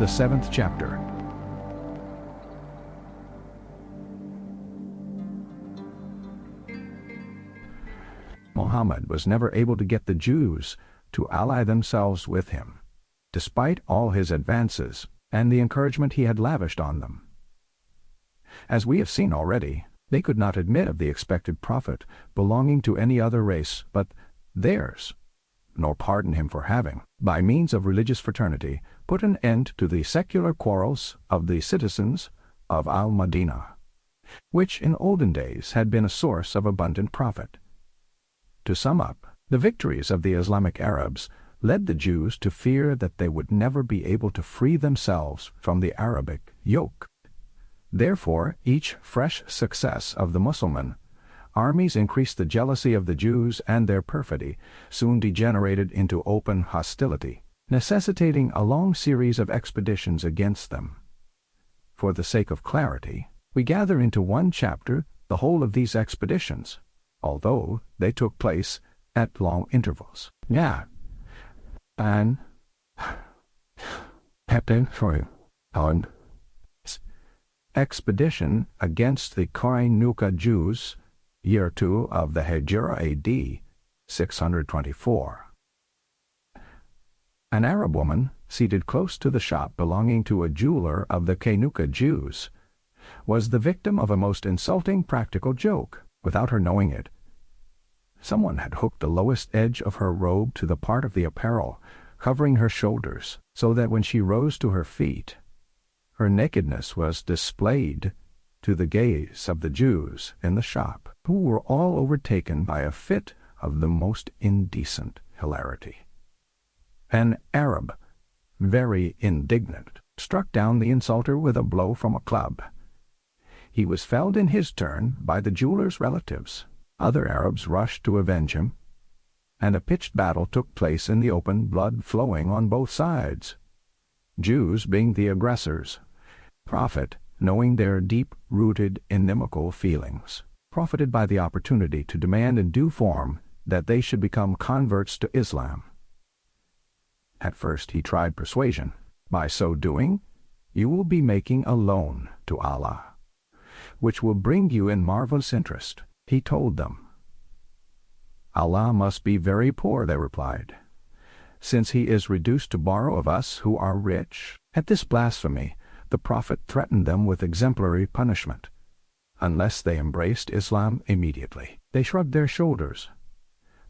the 7th chapter. Muhammad was never able to get the Jews to ally themselves with him, despite all his advances and the encouragement he had lavished on them. As we have seen already, they could not admit of the expected prophet belonging to any other race but theirs, nor pardon him for having, by means of religious fraternity, put an end to the secular quarrels of the citizens of Al-Madinah, which in olden days had been a source of abundant profit. To sum up, the victories of the Islamic Arabs led the Jews to fear that they would never be able to free themselves from the Arabic yoke. Therefore, each fresh success of the Muslim armies increased the jealousy of the Jews, and their perfidy soon degenerated into open hostility, necessitating a long series of expeditions against them. For the sake of clarity, we gather into one chapter the whole of these expeditions, although they took place at long intervals. Expedition against the Kainuka Jews, year 2 of the Hijaz AD 624. An Arab woman, seated close to the shop belonging to a jeweler of the Kainuka Jews, was the victim of a most insulting practical joke, without her knowing it. Someone had hooked the lowest edge of her robe to the part of the apparel covering her shoulders, so that when she rose to her feet, her nakedness was displayed to the gaze of the Jews in the shop, who were all overtaken by a fit of the most indecent hilarity. An Arab, very indignant, struck down the insulter with a blow from a club. He was felled in his turn by the jeweler's relatives. Other Arabs rushed to avenge him, and a pitched battle took place in the open, blood flowing on both sides, Jews being the aggressors. Prophet, knowing their deep-rooted inimical feelings, profited by the opportunity to demand in due form that they should become converts to Islam. At first he tried persuasion. By so doing, you will be making a loan to Allah, which will bring you in marvelous interest, he told them. Allah must be very poor, they replied, since he is reduced to borrow of us who are rich. At this blasphemy, the Prophet threatened them with exemplary punishment, unless they embraced Islam immediately. They shrugged their shoulders.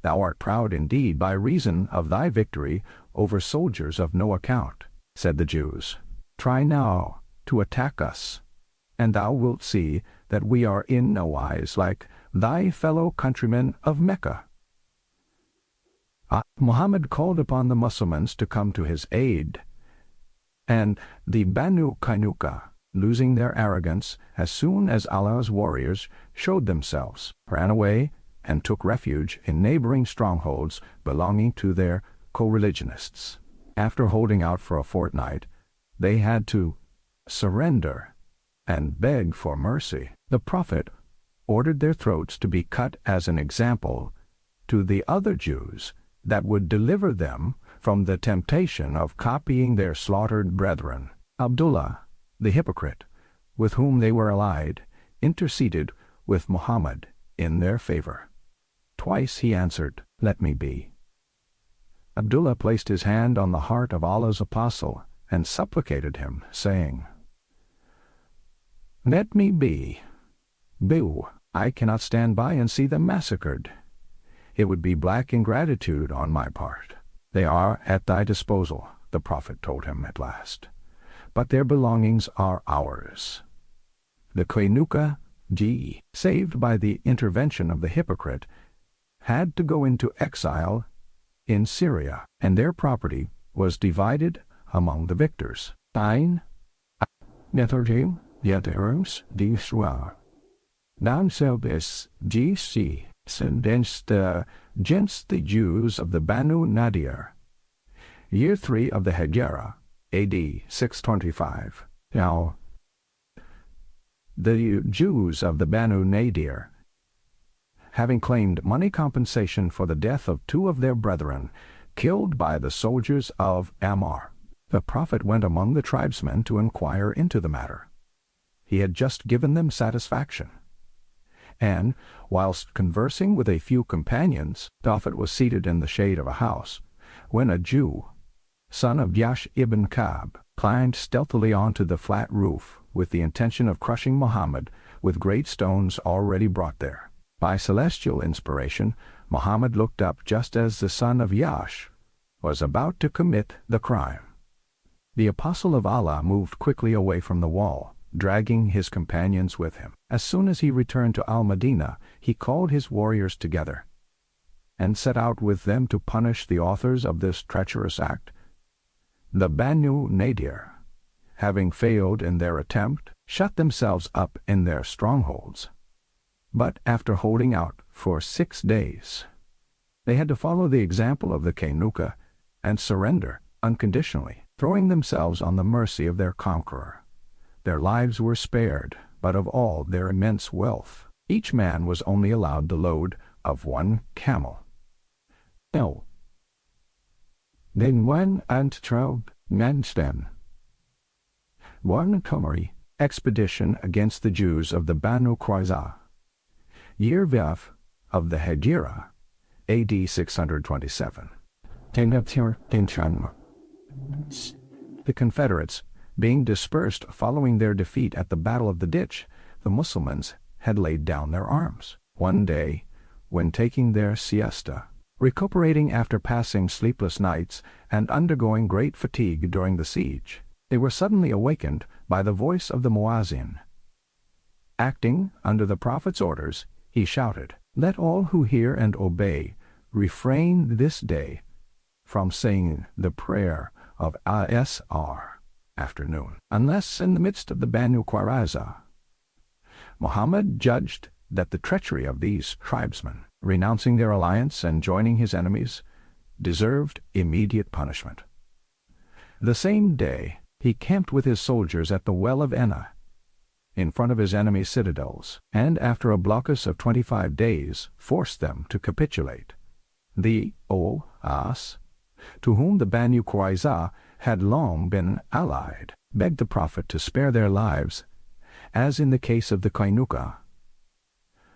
Thou art proud indeed by reason of thy victory over soldiers of no account, said the Jews. Try now to attack us, and thou wilt see that we are in no wise like thy fellow countrymen of Mecca. Muhammad called upon the Muslims to come to his aid, and the Banu Kainuka, losing their arrogance as soon as Allah's warriors showed themselves, ran away and took refuge in neighboring strongholds belonging to their co-religionists. After holding out for a fortnight, they had to surrender and beg for mercy. The Prophet ordered their throats to be cut as an example to the other Jews that would deliver them from the temptation of copying their slaughtered brethren. Abdullah, the hypocrite, with whom they were allied, interceded with Muhammad in their favor. Twice he answered, "Let me be." Abdullah placed his hand on the heart of Allah's apostle and supplicated him, saying, "Let me be. Boo, I cannot stand by and see them massacred. It would be black ingratitude on my part." "They are at thy disposal," the Prophet told him at last, "but their belongings are ours." The Kainuka, saved by the intervention of the hypocrite, had to go into exile in Syria, and their property was divided among the victors. Dan selbst GC against the Jews of the Banu Nadir, year 3 of the Hijaz, AD 625. Now, the Jews of the Banu Nadir, having claimed money compensation for the death of 2 of their brethren killed by the soldiers of Ammar, The Prophet went among the tribesmen to inquire into the matter. He had just given them satisfaction. And, whilst conversing with a few companions, the Prophet was seated in the shade of a house, when a Jew, son of Yash ibn Ka'b, climbed stealthily onto the flat roof with the intention of crushing Muhammad with great stones already brought there. By celestial inspiration, Muhammad looked up just as the son of Yash was about to commit the crime. The Apostle of Allah moved quickly away from the wall, dragging his companions with him. As soon as he returned to Al-Madinah, he called his warriors together and set out with them to punish the authors of this treacherous act. The Banu Nadir, having failed in their attempt, shut themselves up in their strongholds. But after holding out for 6 days, they had to follow the example of the Kainuka and surrender unconditionally, throwing themselves on the mercy of their conqueror. Their lives were spared, but of all their immense wealth, each man was only allowed the load of 1 camel. No. Then one and 12 Mansten. One Qamari expedition against the Jews of the Banu Qurayza. Year Vaf of the Hijaz, AD 627. The Confederates, being dispersed following their defeat at the Battle of the Ditch, the Muslims had laid down their arms. One day, when taking their siesta, recuperating after passing sleepless nights and undergoing great fatigue during the siege, they were suddenly awakened by the voice of the muazzin. Acting under the Prophet's orders, he shouted, "Let all who hear and obey refrain this day from saying the prayer of Asr afternoon, unless in the midst of the Banu Qurayza." Muhammad judged that the treachery of these tribesmen, renouncing their alliance and joining his enemies, deserved immediate punishment. The same day, he camped with his soldiers at the well of Enna, in front of his enemy's citadels, and after a blockade of 25 days, forced them to capitulate. The As, to whom the Banu Qurayza had long been allied, begged the Prophet to spare their lives, as in the case of the Kainuka.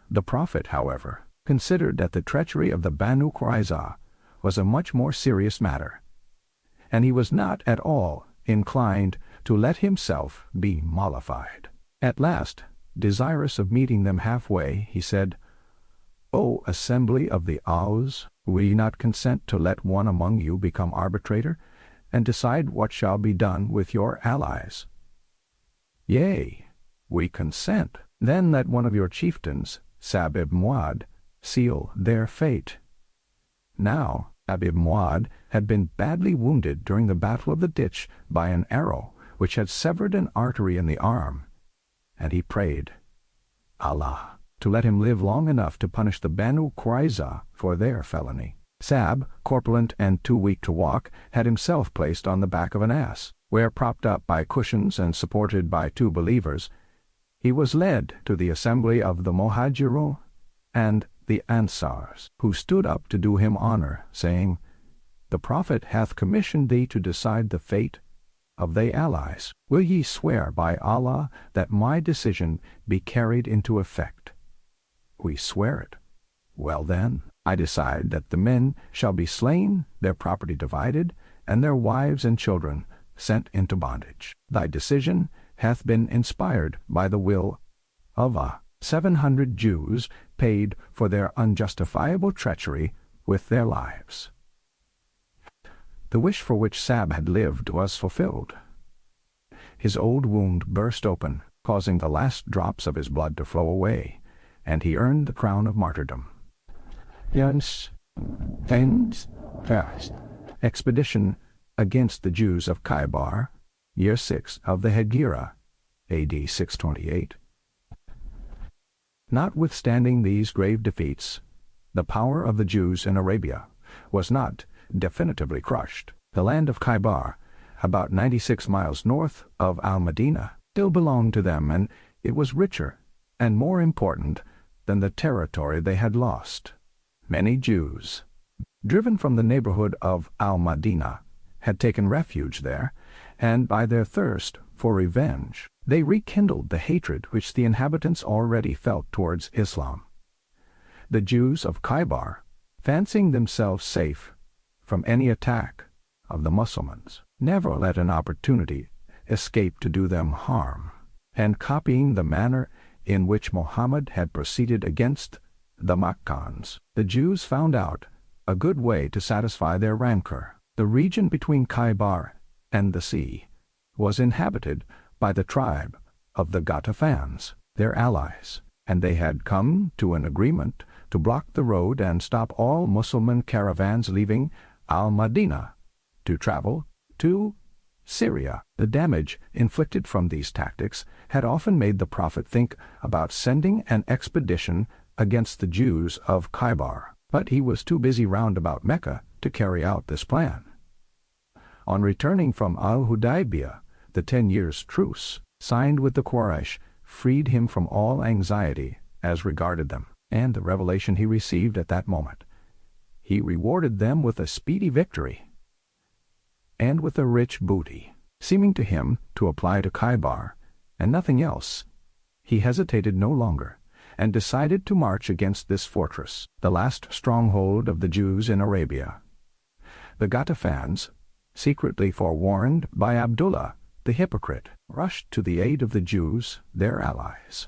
The Prophet, however, considered that the treachery of the Banu Qurayza was a much more serious matter, and he was not at all inclined to let himself be mollified. At last, desirous of meeting them halfway, he said, "O assembly of the Aus, will ye not consent to let one among you become arbitrator, and decide what shall be done with your allies?" "Yea, we consent." "Then let one of your chieftains, Sa'b ibn Mu'adh, seal their fate." Now, Sa'b ibn Mu'adh had been badly wounded during the Battle of the Ditch by an arrow which had severed an artery in the arm, and he prayed Allah to let him live long enough to punish the Banu Qurayza for their felony. Sa'b, corpulent and too weak to walk, had himself placed on the back of an ass, where, propped up by cushions and supported by 2 believers, he was led to the assembly of the Muhajirun and the Ansars, who stood up to do him honor, saying, "The Prophet hath commissioned thee to decide the fate of thy allies. Will ye swear by Allah that my decision be carried into effect?" "We swear it." "Well then, I decide that the men shall be slain, their property divided, and their wives and children sent into bondage. Thy decision hath been inspired by the will of Allah. 700 Jews paid for their unjustifiable treachery with their lives." The wish for which Sa'b had lived was fulfilled. His old wound burst open, causing the last drops of his blood to flow away, and he earned the crown of martyrdom. Expedition against the Jews of Khaybar, year 6 of the Hijaz, AD 628. Notwithstanding these grave defeats, the power of the Jews in Arabia was not definitively crushed. The land of Khaybar, about 96 miles north of Al-Madinah, still belonged to them, and it was richer and more important than the territory they had lost. Many Jews, driven from the neighborhood of Al-Madinah, had taken refuge there, and by their thirst for revenge, they rekindled the hatred which the inhabitants already felt towards Islam. The Jews of Khaybar, fancying themselves safe from any attack of the Muslims, never let an opportunity escape to do them harm, and copying the manner in which Muhammad had proceeded against the Makkans, the Jews found out a good way to satisfy their rancor. The region between Khaybar and the sea was inhabited by the tribe of the Ghatafans, their allies, and they had come to an agreement to block the road and stop all Muslim caravans leaving Al-Madinah to travel to Syria. The damage inflicted from these tactics had often made the Prophet think about sending an expedition against the Jews of Khaybar, but he was too busy round about Mecca to carry out this plan. On returning from Al-Hudaybiyah, the 10 years' truce signed with the Quraysh freed him from all anxiety as regarded them, and the revelation he received at that moment. He rewarded them with a speedy victory and with a rich booty. Seeming to him to apply to Khaybar and nothing else, he hesitated no longer, and decided to march against this fortress, the last stronghold of the Jews in Arabia. The Ghatafans, secretly forewarned by Abdullah the hypocrite, rushed to the aid of the Jews, their allies.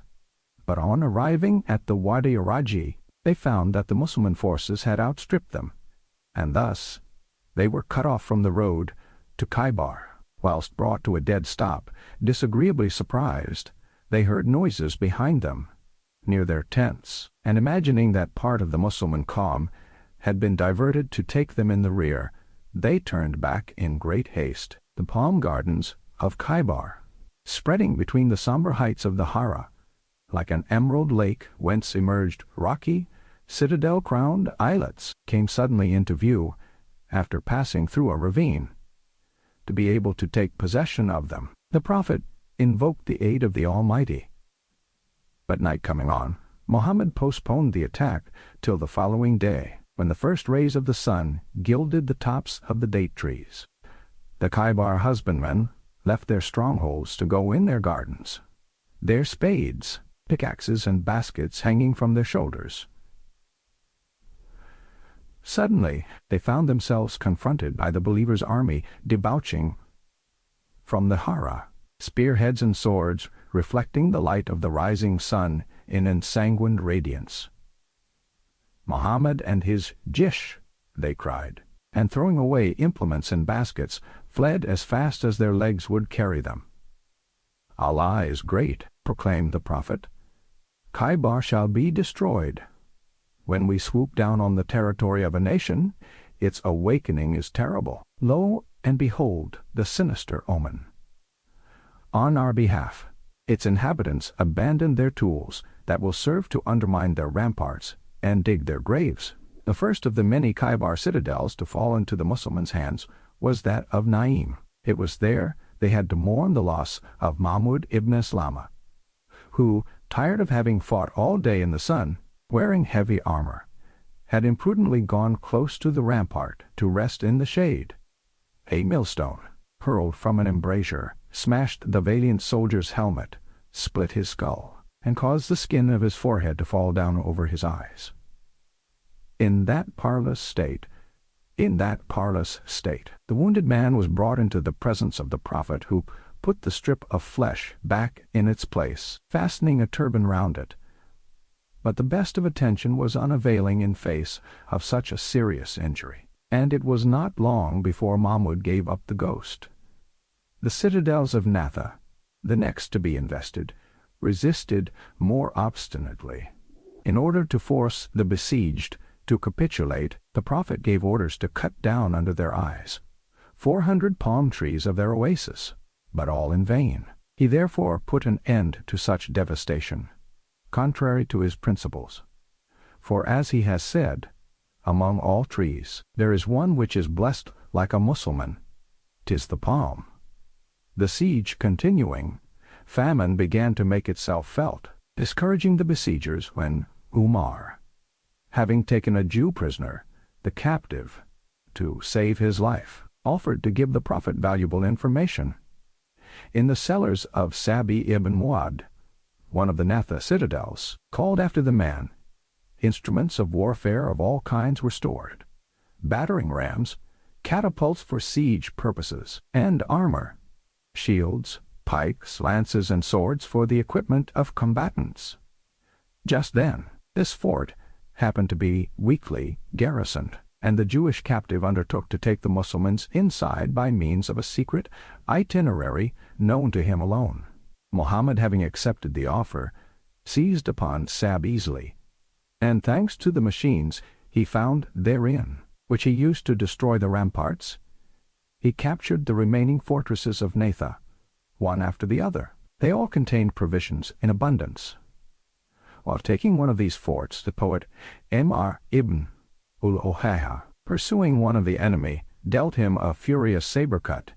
But on arriving at the Wadi Raji, they found that the Muslim forces had outstripped them, and thus they were cut off from the road to Khaybar. Whilst brought to a dead stop, disagreeably surprised, they heard noises behind them, near their tents, and imagining that part of the Muslim column had been diverted to take them in the rear, they turned back in great haste. The palm gardens of Khaybar, spreading between the somber heights of the Hara, like an emerald lake whence emerged rocky, citadel-crowned islets, came suddenly into view after passing through a ravine. To be able to take possession of them, the Prophet invoked the aid of the Almighty. But night coming on, Muhammad postponed the attack till the following day, when the first rays of the sun gilded the tops of the date trees. The Khaybar husbandmen left their strongholds to go in their gardens, their spades, pickaxes, and baskets hanging from their shoulders. Suddenly, they found themselves confronted by the believers' army debouching from the Hara, spearheads and swords reflecting the light of the rising sun in ensanguined radiance. "Muhammad and his Jish," they cried, and throwing away implements and baskets, fled as fast as their legs would carry them. "Allah is great," proclaimed the Prophet. "Khaybar shall be destroyed. When we swoop down on the territory of a nation, its awakening is terrible. Lo, and behold the sinister omen. On our behalf, its inhabitants abandon their tools that will serve to undermine their ramparts and dig their graves." The first of the many Khaybar citadels to fall into the Muslims' hands was that of Naim. It was there they had to mourn the loss of Mahmud ibn Islama, who, tired of having fought all day in the sun, wearing heavy armor, had imprudently gone close to the rampart to rest in the shade. A millstone, hurled from an embrasure, smashed the valiant soldier's helmet, split his skull, and caused the skin of his forehead to fall down over his eyes. In that parlous state, the wounded man was brought into the presence of the Prophet, who put the strip of flesh back in its place, fastening a turban round it. But the best of attention was unavailing in face of such a serious injury, and it was not long before Mahmud gave up the ghost. The citadels of Natha, the next to be invested, resisted more obstinately. In order to force the besieged to capitulate, the Prophet gave orders to cut down under their eyes 400 palm trees of their oasis, but all in vain. He therefore put an end to such devastation, contrary to his principles. For as he has said, "Among all trees, there is one which is blessed like a Mussulman, 'tis the palm." The siege continuing, famine began to make itself felt, discouraging the besiegers, when Umar, having taken a Jew prisoner, the captive, to save his life, offered to give the Prophet valuable information. In the cellars of Sabi ibn Muad, one of the Natha citadels, called after the man, instruments of warfare of all kinds were stored, battering rams, catapults for siege purposes, and armor, shields, pikes, lances, and swords for the equipment of combatants. Just then, this fort happened to be weakly garrisoned, and the Jewish captive undertook to take the Muslims inside by means of a secret itinerary known to him alone. Muhammad, having accepted the offer, seized upon Sab easily, and thanks to the machines he found therein, which he used to destroy the ramparts, he captured the remaining fortresses of Natha, one after the other. They all contained provisions in abundance. While taking one of these forts, the poet Mr. ibn ul-Ohayha, pursuing one of the enemy, dealt him a furious saber cut,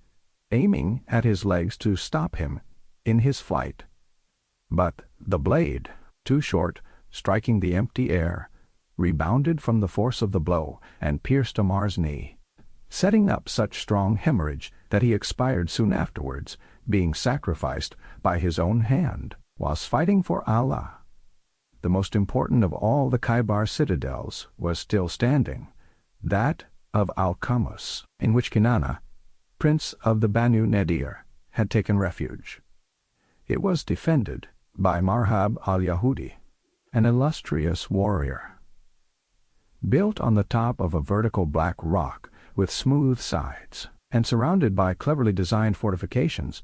aiming at his legs to stop him in his flight. But the blade, too short, striking the empty air, rebounded from the force of the blow and pierced Amar's knee, setting up such strong hemorrhage that he expired soon afterwards, being sacrificed by his own hand whilst fighting for Allah. The most important of all the Khaybar citadels was still standing, that of Al-Qamus, in which Kinana, prince of the Banu Nadir, had taken refuge. It was defended by Marhab al-Yahudi, an illustrious warrior. Built on the top of a vertical black rock with smooth sides, and surrounded by cleverly designed fortifications,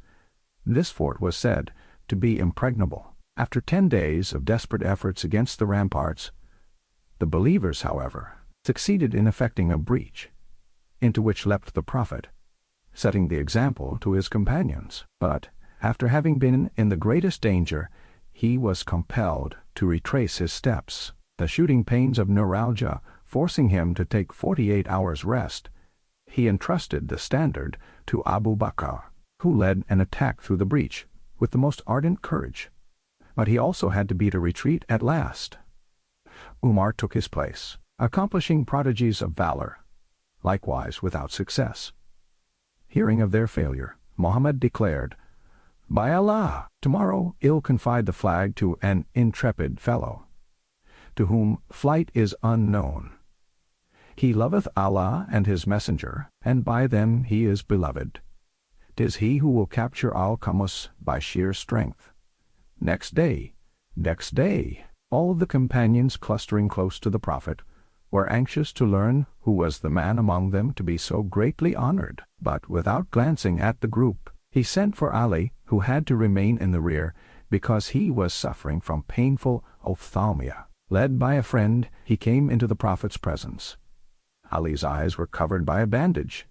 this fort was said to be impregnable. After 10 days of desperate efforts against the ramparts, the believers, however, succeeded in effecting a breach, into which leapt the Prophet, setting the example to his companions. But, after having been in the greatest danger, he was compelled to retrace his steps, the shooting pains of neuralgia forcing him to take 48 hours' rest. He entrusted the standard to Abu Bakr, who led an attack through the breach with the most ardent courage. But he also had to beat a retreat at last. Umar took his place, accomplishing prodigies of valor, likewise without success. Hearing of their failure, Muhammad declared, "By Allah, tomorrow I'll confide the flag to an intrepid fellow, to whom flight is unknown. He loveth Allah and his messenger, and by them he is beloved. 'Tis he who will capture Al-Qamus by sheer strength." Next day, all the companions clustering close to the Prophet were anxious to learn who was the man among them to be so greatly honored. But without glancing at the group, he sent for Ali, who had to remain in the rear because he was suffering from painful ophthalmia. Led by a friend, he came into the Prophet's presence. Ali's eyes were covered by a bandage.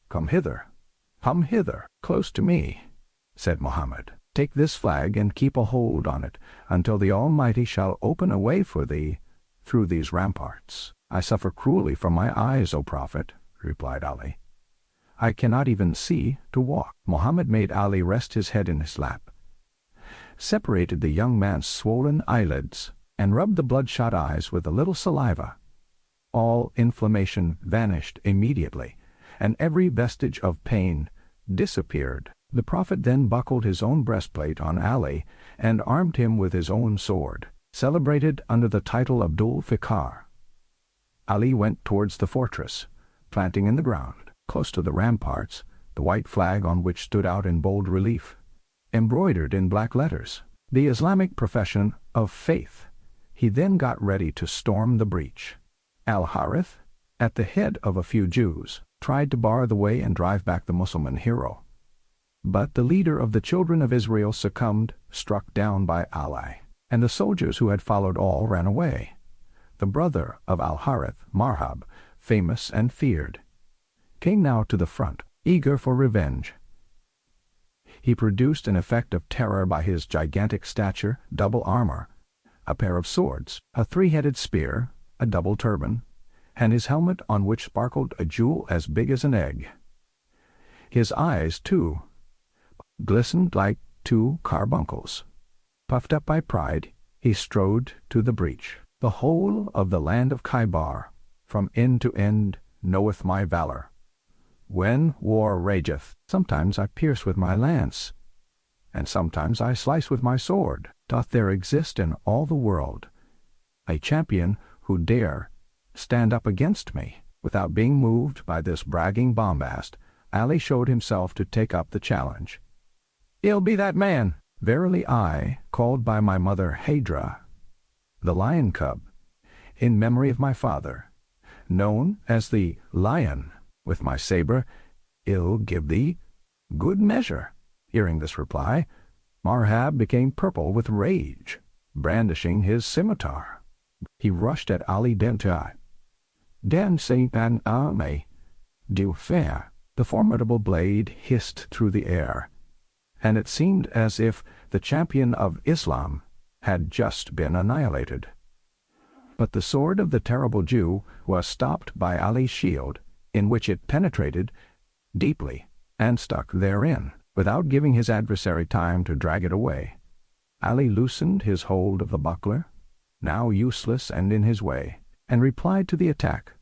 Come hither, close to me," said Muhammad. "Take this flag and keep a hold on it until the Almighty shall open a way for thee through these ramparts." "I suffer cruelly from my eyes, O Prophet," replied Ali. "I cannot even see to walk." Muhammad made Ali rest his head in his lap, separated the young man's swollen eyelids, and rubbed the bloodshot eyes with a little saliva. All inflammation vanished immediately, and every vestige of pain disappeared. The Prophet then buckled his own breastplate on Ali and armed him with his own sword, celebrated under the title of Dul Fiqar. Ali went towards the fortress, planting in the ground, close to the ramparts, the white flag on which stood out in bold relief, embroidered in black letters, the Islamic profession of faith. He then got ready to storm the breach. Al-Harith, at the head of a few Jews, tried to bar the way and drive back the Muslim hero. But the leader of the children of Israel succumbed, struck down by Ali, and the soldiers who had followed all ran away. The brother of Al-Harith, Marhab, famous and feared, came now to the front, eager for revenge. He produced an effect of terror by his gigantic stature, double armor, a pair of swords, a three-headed spear, a double turban, and his helmet on which sparkled a jewel as big as an egg. His eyes, too, glistened like two carbuncles. Puffed up by pride, he strode to the breach. "The whole of the land of Khaybar, from end to end, knoweth my valor," When war rageth, sometimes I pierce with my lance, and sometimes I slice with my sword. Doth there exist in all the world a champion who dare stand up against me? Without being moved by this bragging bombast, Ali showed himself to take up the challenge. "I'll be that man." Verily I, called by my mother Hadra, the lion cub, in memory of my father, known as the lion, with my saber, "I'll give thee good measure." Hearing this reply, Marhab became purple with rage, brandishing his scimitar. He rushed at Ali Delta. "Dan Saint an arme du fer." The formidable blade hissed through the air, and it seemed as if the champion of Islam had just been annihilated. But the sword of the terrible Jew was stopped by Ali's shield, in which it penetrated deeply and stuck therein, without giving his adversary time to drag it away. Ali loosened his hold of the buckler, now useless and in his way, and replied to the attack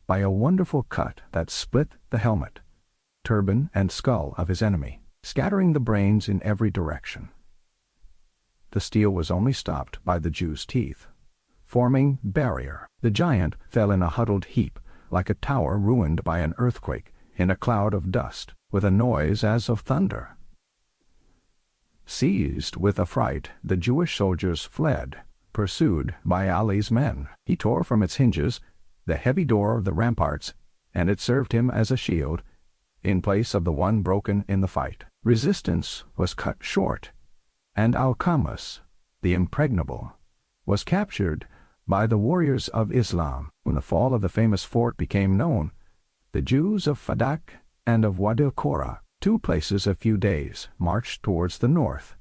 by a wonderful cut that split the helmet, turban, and skull of his enemy, scattering the brains in every direction. The steel was only stopped by the Jew's teeth, forming barrier. The giant fell in a huddled heap, like a tower ruined by an earthquake, in a cloud of dust, with a noise as of thunder. Seized with affright, the Jewish soldiers fled, pursued by Ali's men. He tore from its hinges the heavy door of the ramparts, and it served him as a shield, in place of the one broken in the fight. Resistance was cut short, and Al-Qamas, the impregnable, was captured by the warriors of Islam. When the fall of the famous fort became known, the Jews of Fadak and of Wadi al-Qura, 2 places a few days, marched towards the north,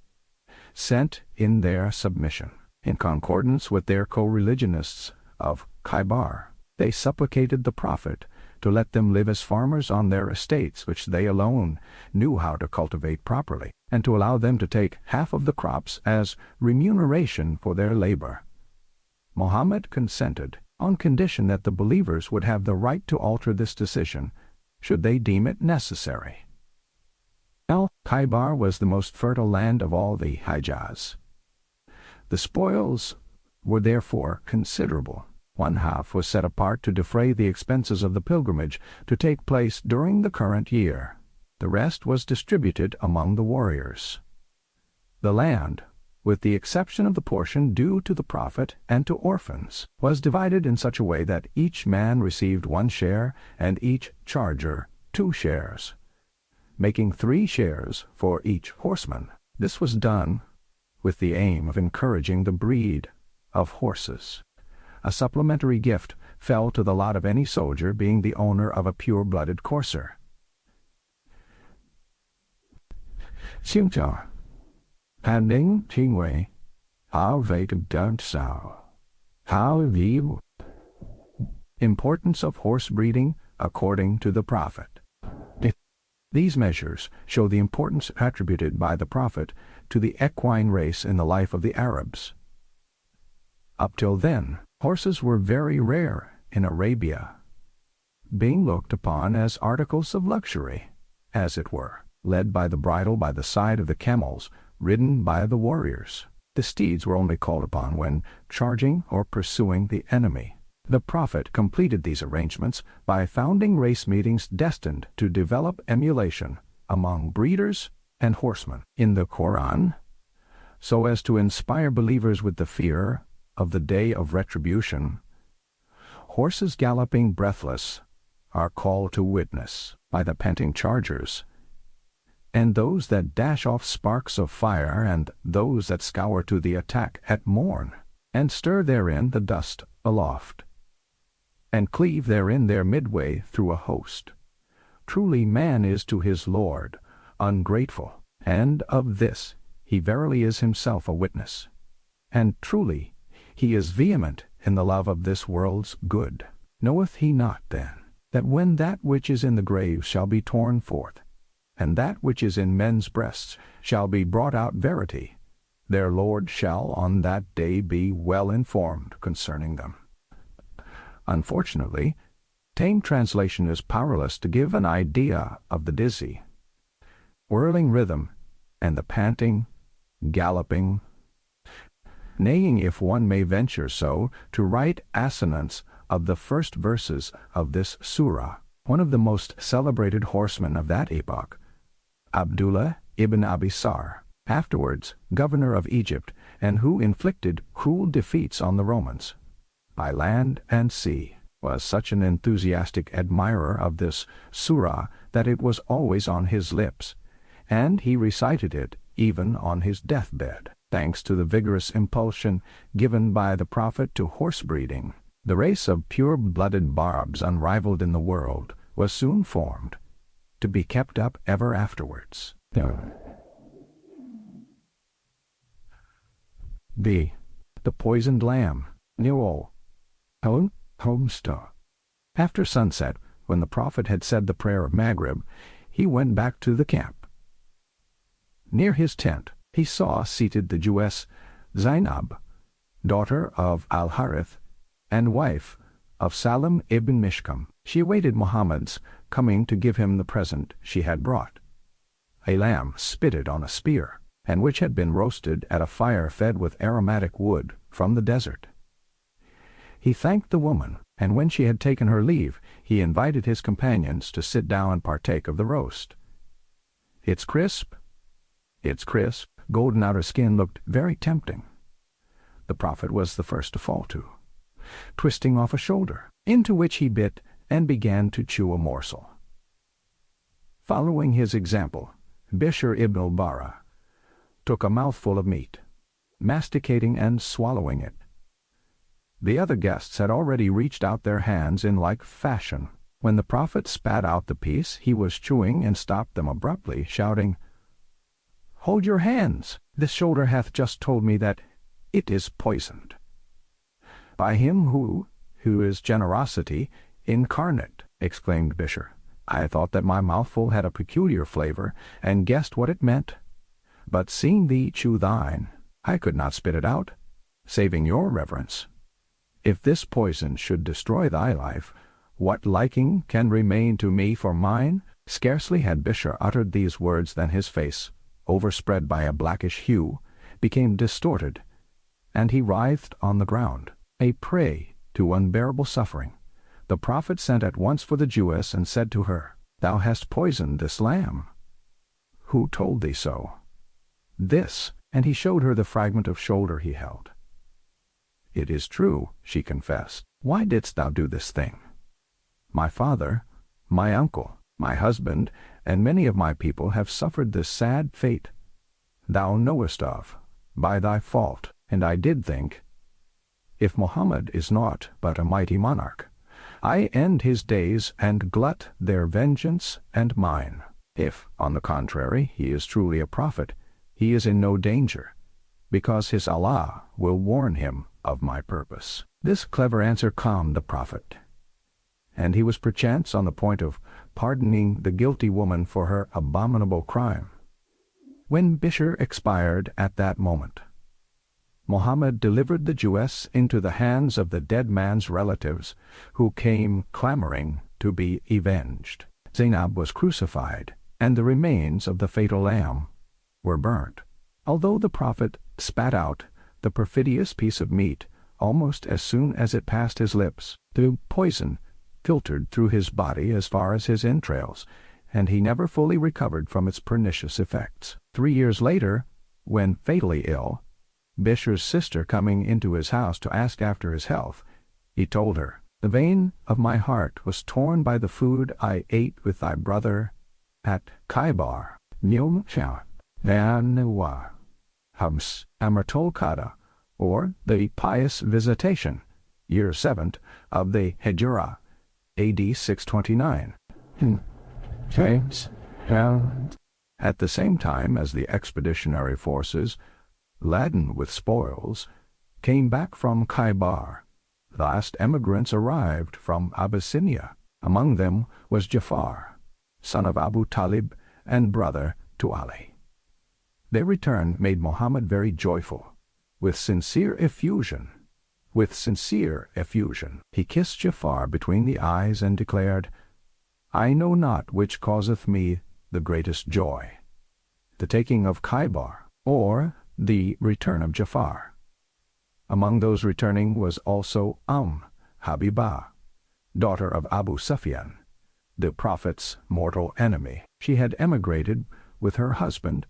sent in their submission. In concordance with their co-religionists of Khaybar, they supplicated the Prophet to let them live as farmers on their estates which they alone knew how to cultivate properly, and to allow them to take half of the crops as remuneration for their labor. Mohammed consented, on condition that the believers would have the right to alter this decision, should they deem it necessary. Khaybar was the most fertile land of all the Hijaz. The spoils were therefore considerable. 1/2 was set apart to defray the expenses of the pilgrimage to take place during the current year. The rest was distributed among the warriors. The land, with the exception of the portion due to the Prophet and to orphans, was divided in such a way that each man received 1 share and each charger 2 shares, making 3 shares for each horseman. This was done with the aim of encouraging the breed of horses. A supplementary gift fell to the lot of any soldier being the owner of a pure-blooded courser. Simcha, Panding Tingway, how vacant don't sow, how view. Importance of horse breeding according to the Prophet. These measures show the importance attributed by the Prophet to the equine race in the life of the Arabs. Up till then, horses were very rare in Arabia, being looked upon as articles of luxury, as it were, led by the bridle by the side of the camels, ridden by the warriors. The steeds were only called upon when charging or pursuing the enemy. The Prophet completed these arrangements by founding race meetings destined to develop emulation among breeders and horsemen in the Quran, so as to inspire believers with the fear of the day of retribution. Horses galloping breathless are called to witness by the panting chargers, and those that dash off sparks of fire, and those that scour to the attack at morn, and stir therein the dust aloft, and cleave therein their midway through a host. Truly man is to his Lord ungrateful, and of this he verily is himself a witness. And truly he is vehement in the love of this world's good. Knoweth he not, then, that when that which is in the grave shall be torn forth, and that which is in men's breasts shall be brought out verity, their Lord shall on that day be well informed concerning them. Unfortunately, Tame translation is powerless to give an idea of the dizzy, whirling rhythm and the panting, galloping, neighing, if one may venture so to write assonance of the first verses of this surah. One of the most celebrated horsemen of that epoch, Abdullah ibn Abi Sar, afterwards governor of Egypt, and who inflicted cruel defeats on the Romans, by land and sea, was such an enthusiastic admirer of this surah that it was always on his lips, and he recited it even on his deathbed. Thanks to the vigorous impulsion given by the Prophet to horse breeding, the race of pure-blooded barbs unrivaled in the world was soon formed, to be kept up ever afterwards. B. The Poisoned Lamb. Newell. Homestar. After sunset, when the Prophet had said the prayer of Maghrib, he went back to the camp. Near his tent, he saw seated the Jewess Zainab, daughter of Al-Harith, and wife of Salim ibn Mishkam. She awaited Muhammad's coming to give him the present she had brought, a lamb spitted on a spear, and which had been roasted at a fire fed with aromatic wood from the desert. He thanked the woman, and when she had taken her leave, he invited his companions to sit down and partake of the roast. Its crisp, golden outer skin looked very tempting. The Prophet was the first to fall to, twisting off a shoulder, into which he bit and began to chew a morsel. Following his example, Bishr ibn al-Bara took a mouthful of meat, masticating and swallowing it. The other guests had already reached out their hands in like fashion. When the Prophet spat out the piece he was chewing and stopped them abruptly, shouting, "Hold your hands! This shoulder hath just told me that it is poisoned." "By him who is generosity incarnate," exclaimed Bishr, "I thought that my mouthful had a peculiar flavor, and guessed what it meant. But seeing thee chew thine, I could not spit it out, saving your reverence. If this poison should destroy thy life, what liking can remain to me for mine?" Scarcely had Bishr uttered these words than his face, overspread by a blackish hue, became distorted, and he writhed on the ground, a prey to unbearable suffering. The Prophet sent at once for the Jewess and said to her, "Thou hast poisoned this lamb. Who told thee so?" "This," and he showed her the fragment of shoulder he held. "It is true," she confessed. "Why didst thou do this thing?" "My father, my uncle, my husband, and many of my people have suffered this sad fate thou knowest of, by thy fault, and I did think, if Mohammed is naught but a mighty monarch, I end his days and glut their vengeance and mine. If, on the contrary, he is truly a prophet, he is in no danger, because his Allah will warn him of my purpose." This clever answer calmed the Prophet, and he was perchance on the point of pardoning the guilty woman for her abominable crime, when Bishr expired at that moment. Mohammed delivered the Jewess into the hands of the dead man's relatives, who came clamoring to be avenged. Zainab was crucified, and the remains of the fatal lamb were burnt. Although the Prophet spat out the perfidious piece of meat almost as soon as it passed his lips, the poison filtered through his body as far as his entrails, and he never fully recovered from its pernicious effects. 3 years later, when fatally ill, Bishr's sister coming into his house to ask after his health, he told her, "The vein of my heart was torn by the food I ate with thy brother at Khaybar. Hums Amartol Kada, or the Pious Visitation, year 7 of the Hijra, A.D. 629. At the same time as the expeditionary forces, laden with spoils, came back from Khaybar, last emigrants arrived from Abyssinia. Among them was Jafar, son of Abu Talib and brother to Ali. Their return made Muhammad very joyful. With sincere effusion, With sincere effusion, he kissed Jafar between the eyes and declared, "I know not which causeth me the greatest joy, the taking of Khaybar, or the return of Jafar." Among those returning was also Habibah, daughter of Abu Sufyan, the Prophet's mortal enemy. She had emigrated with her husband,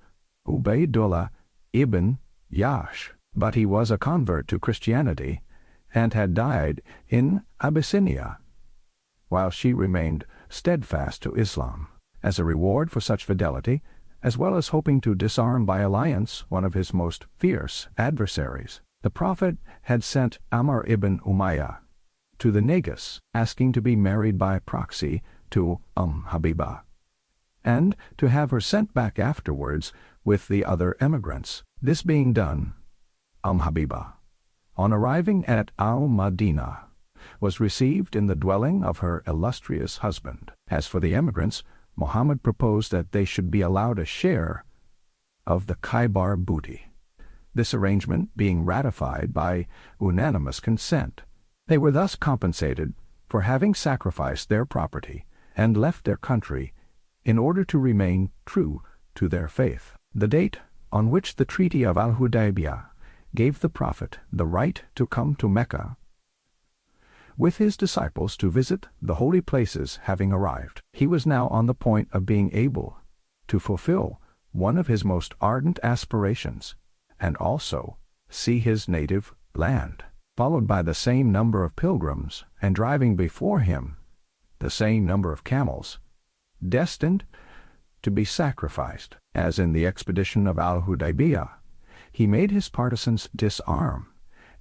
Ubaydullah ibn Yash, but he was a convert to Christianity and had died in Abyssinia, while she remained steadfast to Islam. As a reward for such fidelity, as well as hoping to disarm by alliance one of his most fierce adversaries, the Prophet had sent Amr ibn Umayyah to the Negus, asking to be married by proxy to Habibah, and to have her sent back afterwards with the other emigrants. This being done, Habibah, on arriving at Al-Madinah, was received in the dwelling of her illustrious husband. As for the emigrants, Muhammad proposed that they should be allowed a share of the Khaybar booty. This arrangement being ratified by unanimous consent, they were thus compensated for having sacrificed their property and left their country in order to remain true to their faith. The date on which the Treaty of Al-Hudaybiyah gave the Prophet the right to come to Mecca with his disciples to visit the holy places having arrived, he was now on the point of being able to fulfill one of his most ardent aspirations, and also see his native land, followed by the same number of pilgrims, and driving before him the same number of camels, destined to be sacrificed. As in the expedition of Al-Hudaybiyah, he made his partisans disarm,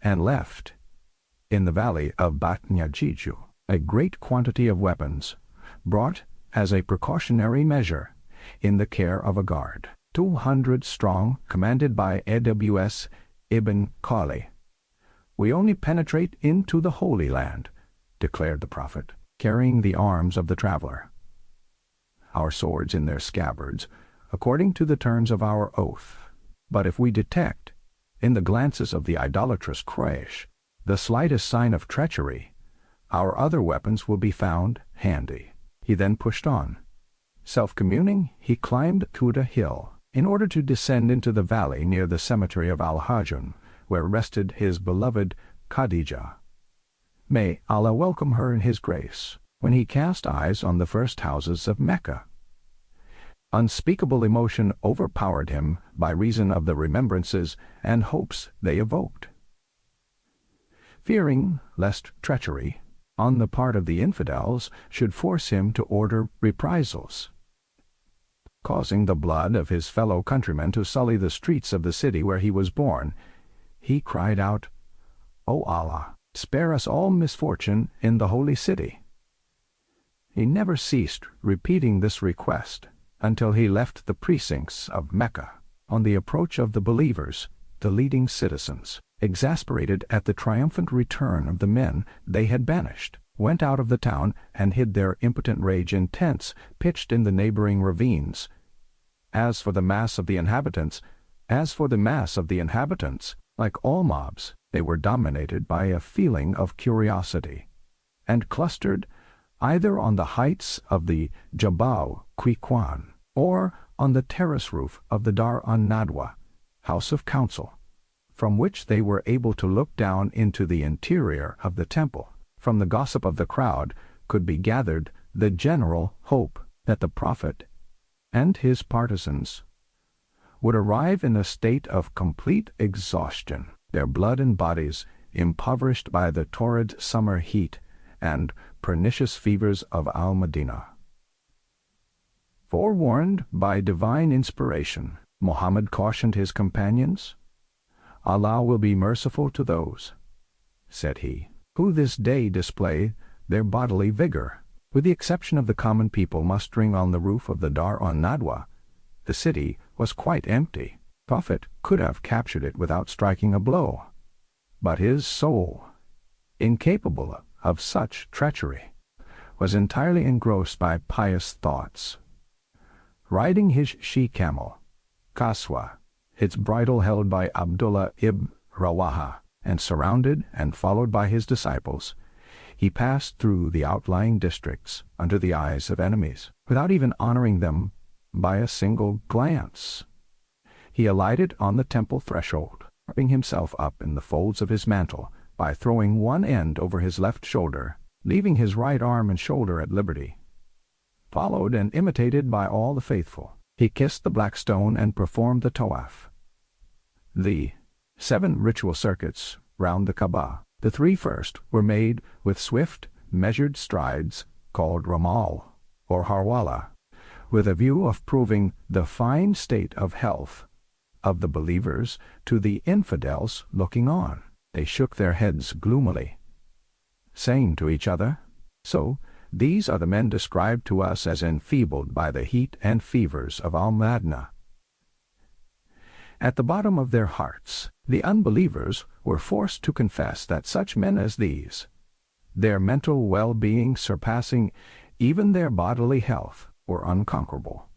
and left in the valley of Batnyajiju a great quantity of weapons, brought as a precautionary measure in the care of a guard, 200 strong, commanded by Aws ibn Khali. "We only penetrate into the Holy Land," declared the Prophet, carrying the arms of the traveler, our swords in their scabbards, according to the terms of our oath. "But if we detect, in the glances of the idolatrous Quraysh, the slightest sign of treachery, our other weapons will be found handy." He then pushed on. Self-communing, he climbed Kuda Hill, in order to descend into the valley near the cemetery of Al-Hajun, where rested his beloved Khadijah. May Allah welcome her in His grace. When he cast eyes on the first houses of Mecca, unspeakable emotion overpowered him by reason of the remembrances and hopes they evoked. Fearing lest treachery on the part of the infidels should force him to order reprisals, causing the blood of his fellow countrymen to sully the streets of the city where he was born, he cried out, "O Allah, spare us all misfortune in the holy city." He never ceased repeating this request until he left the precincts of Mecca. On the approach of the believers, the leading citizens, exasperated at the triumphant return of the men they had banished, went out of the town and hid their impotent rage in tents pitched in the neighboring ravines. As for the mass of the inhabitants, like all mobs, they were dominated by a feeling of curiosity, and clustered either on the heights of the Jabal Qiqwan or on the terrace roof of the Dar-an-Nadwa, House of Council, from which they were able to look down into the interior of the temple. From the gossip of the crowd could be gathered the general hope that the Prophet and his partisans would arrive in a state of complete exhaustion, their blood and bodies impoverished by the torrid summer heat and pernicious fevers of Al-Madinah. Forewarned by divine inspiration, Muhammad cautioned his companions, "Allah will be merciful to those," said he, "who this day display their bodily vigor." With the exception of the common people mustering on the roof of the Dar-an-Nadwa, the city was quite empty. Prophet could have captured it without striking a blow, but his soul, incapable of such treachery, was entirely engrossed by pious thoughts. Riding his she-camel, Kaswa, its bridle held by Abdullah ibn Rawaha, and surrounded and followed by his disciples, he passed through the outlying districts under the eyes of enemies, without even honoring them by a single glance. He alighted on the temple threshold, wrapping himself up in the folds of his mantle by throwing one end over his left shoulder, leaving his right arm and shoulder at liberty. Followed and imitated by all the faithful, he kissed the black stone and performed the tawaf. The 7 ritual circuits round the Kaaba. The 3 first were made with swift, measured strides called ramal or harwala, with a view of proving the fine state of health of the believers to the infidels looking on. They shook their heads gloomily, saying to each other, "So, these are the men described to us as enfeebled by the heat and fevers of Al-Madna." At the bottom of their hearts, the unbelievers were forced to confess that such men as these, their mental well-being surpassing even their bodily health, were unconquerable.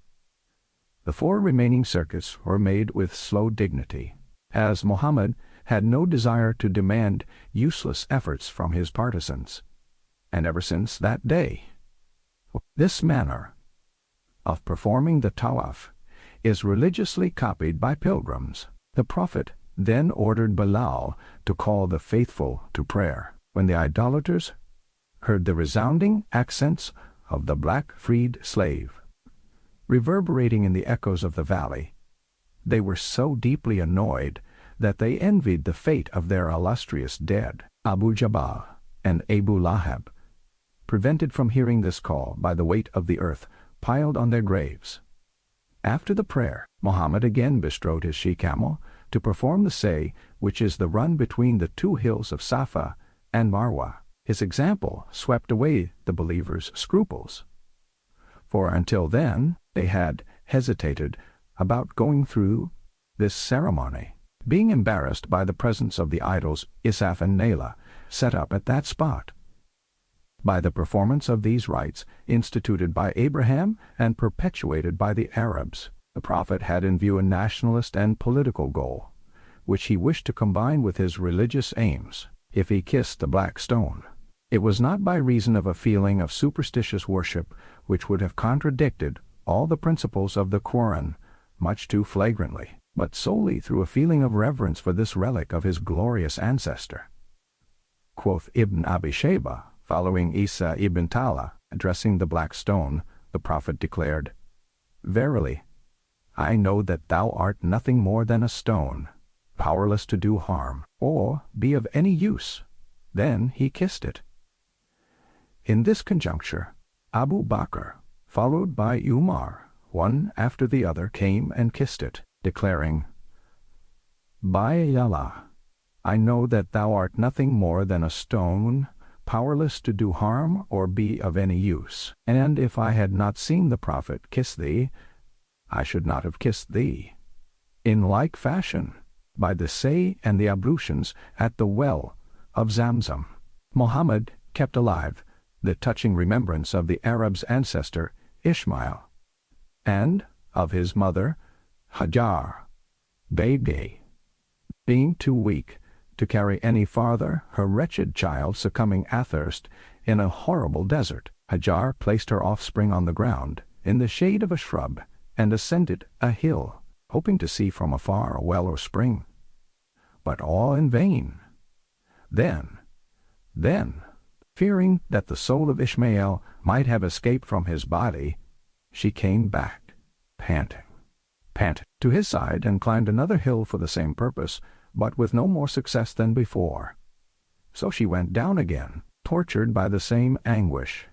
The 4 remaining circuits were made with slow dignity, as Muhammad had no desire to demand useless efforts from his partisans, and ever since that day, this manner of performing the tawaf is religiously copied by pilgrims. The Prophet then ordered Bilal to call the faithful to prayer. When the idolaters heard the resounding accents of the black-freed slave reverberating in the echoes of the valley, they were so deeply annoyed that they envied the fate of their illustrious dead, Abu Jabal and Abu Lahab, prevented from hearing this call by the weight of the earth piled on their graves. After the prayer, Muhammad again bestrode his she-camel to perform the say, which is the run between the 2 hills of Safa and Marwa. His example swept away the believers' scruples, for until then they had hesitated about going through this ceremony, being embarrassed by the presence of the idols Isaf and Nayla set up at that spot. By the performance of these rites, instituted by Abraham and perpetuated by the Arabs, the Prophet had in view a nationalist and political goal, which he wished to combine with his religious aims. If he kissed the black stone, it was not by reason of a feeling of superstitious worship which would have contradicted all the principles of the Quran much too flagrantly, but solely through a feeling of reverence for this relic of his glorious ancestor. Quoth Ibn Abi Shayba, following Isa ibn Tala, addressing the black stone, the Prophet declared, "Verily, I know that thou art nothing more than a stone, powerless to do harm, or be of any use." Then he kissed it. In this conjuncture, Abu Bakr, followed by Umar, one after the other came and kissed it, declaring, "By Allah, I know that thou art nothing more than a stone, powerless to do harm or be of any use. And if I had not seen the Prophet kiss thee, I should not have kissed thee." In like fashion, by the say and the ablutions at the well of Zamzam, Muhammad kept alive the touching remembrance of the Arab's ancestor Ishmael, and of his mother Hajar, baby. Being too weak to carry any farther, her wretched child succumbing athirst in a horrible desert, Hajar placed her offspring on the ground, in the shade of a shrub, and ascended a hill, hoping to see from afar a well or spring. But all in vain. Then, fearing that the soul of Ishmael might have escaped from his body, she came back, panting, to his side, and climbed another hill for the same purpose, but with no more success than before. So she went down again, tortured by the same anguish.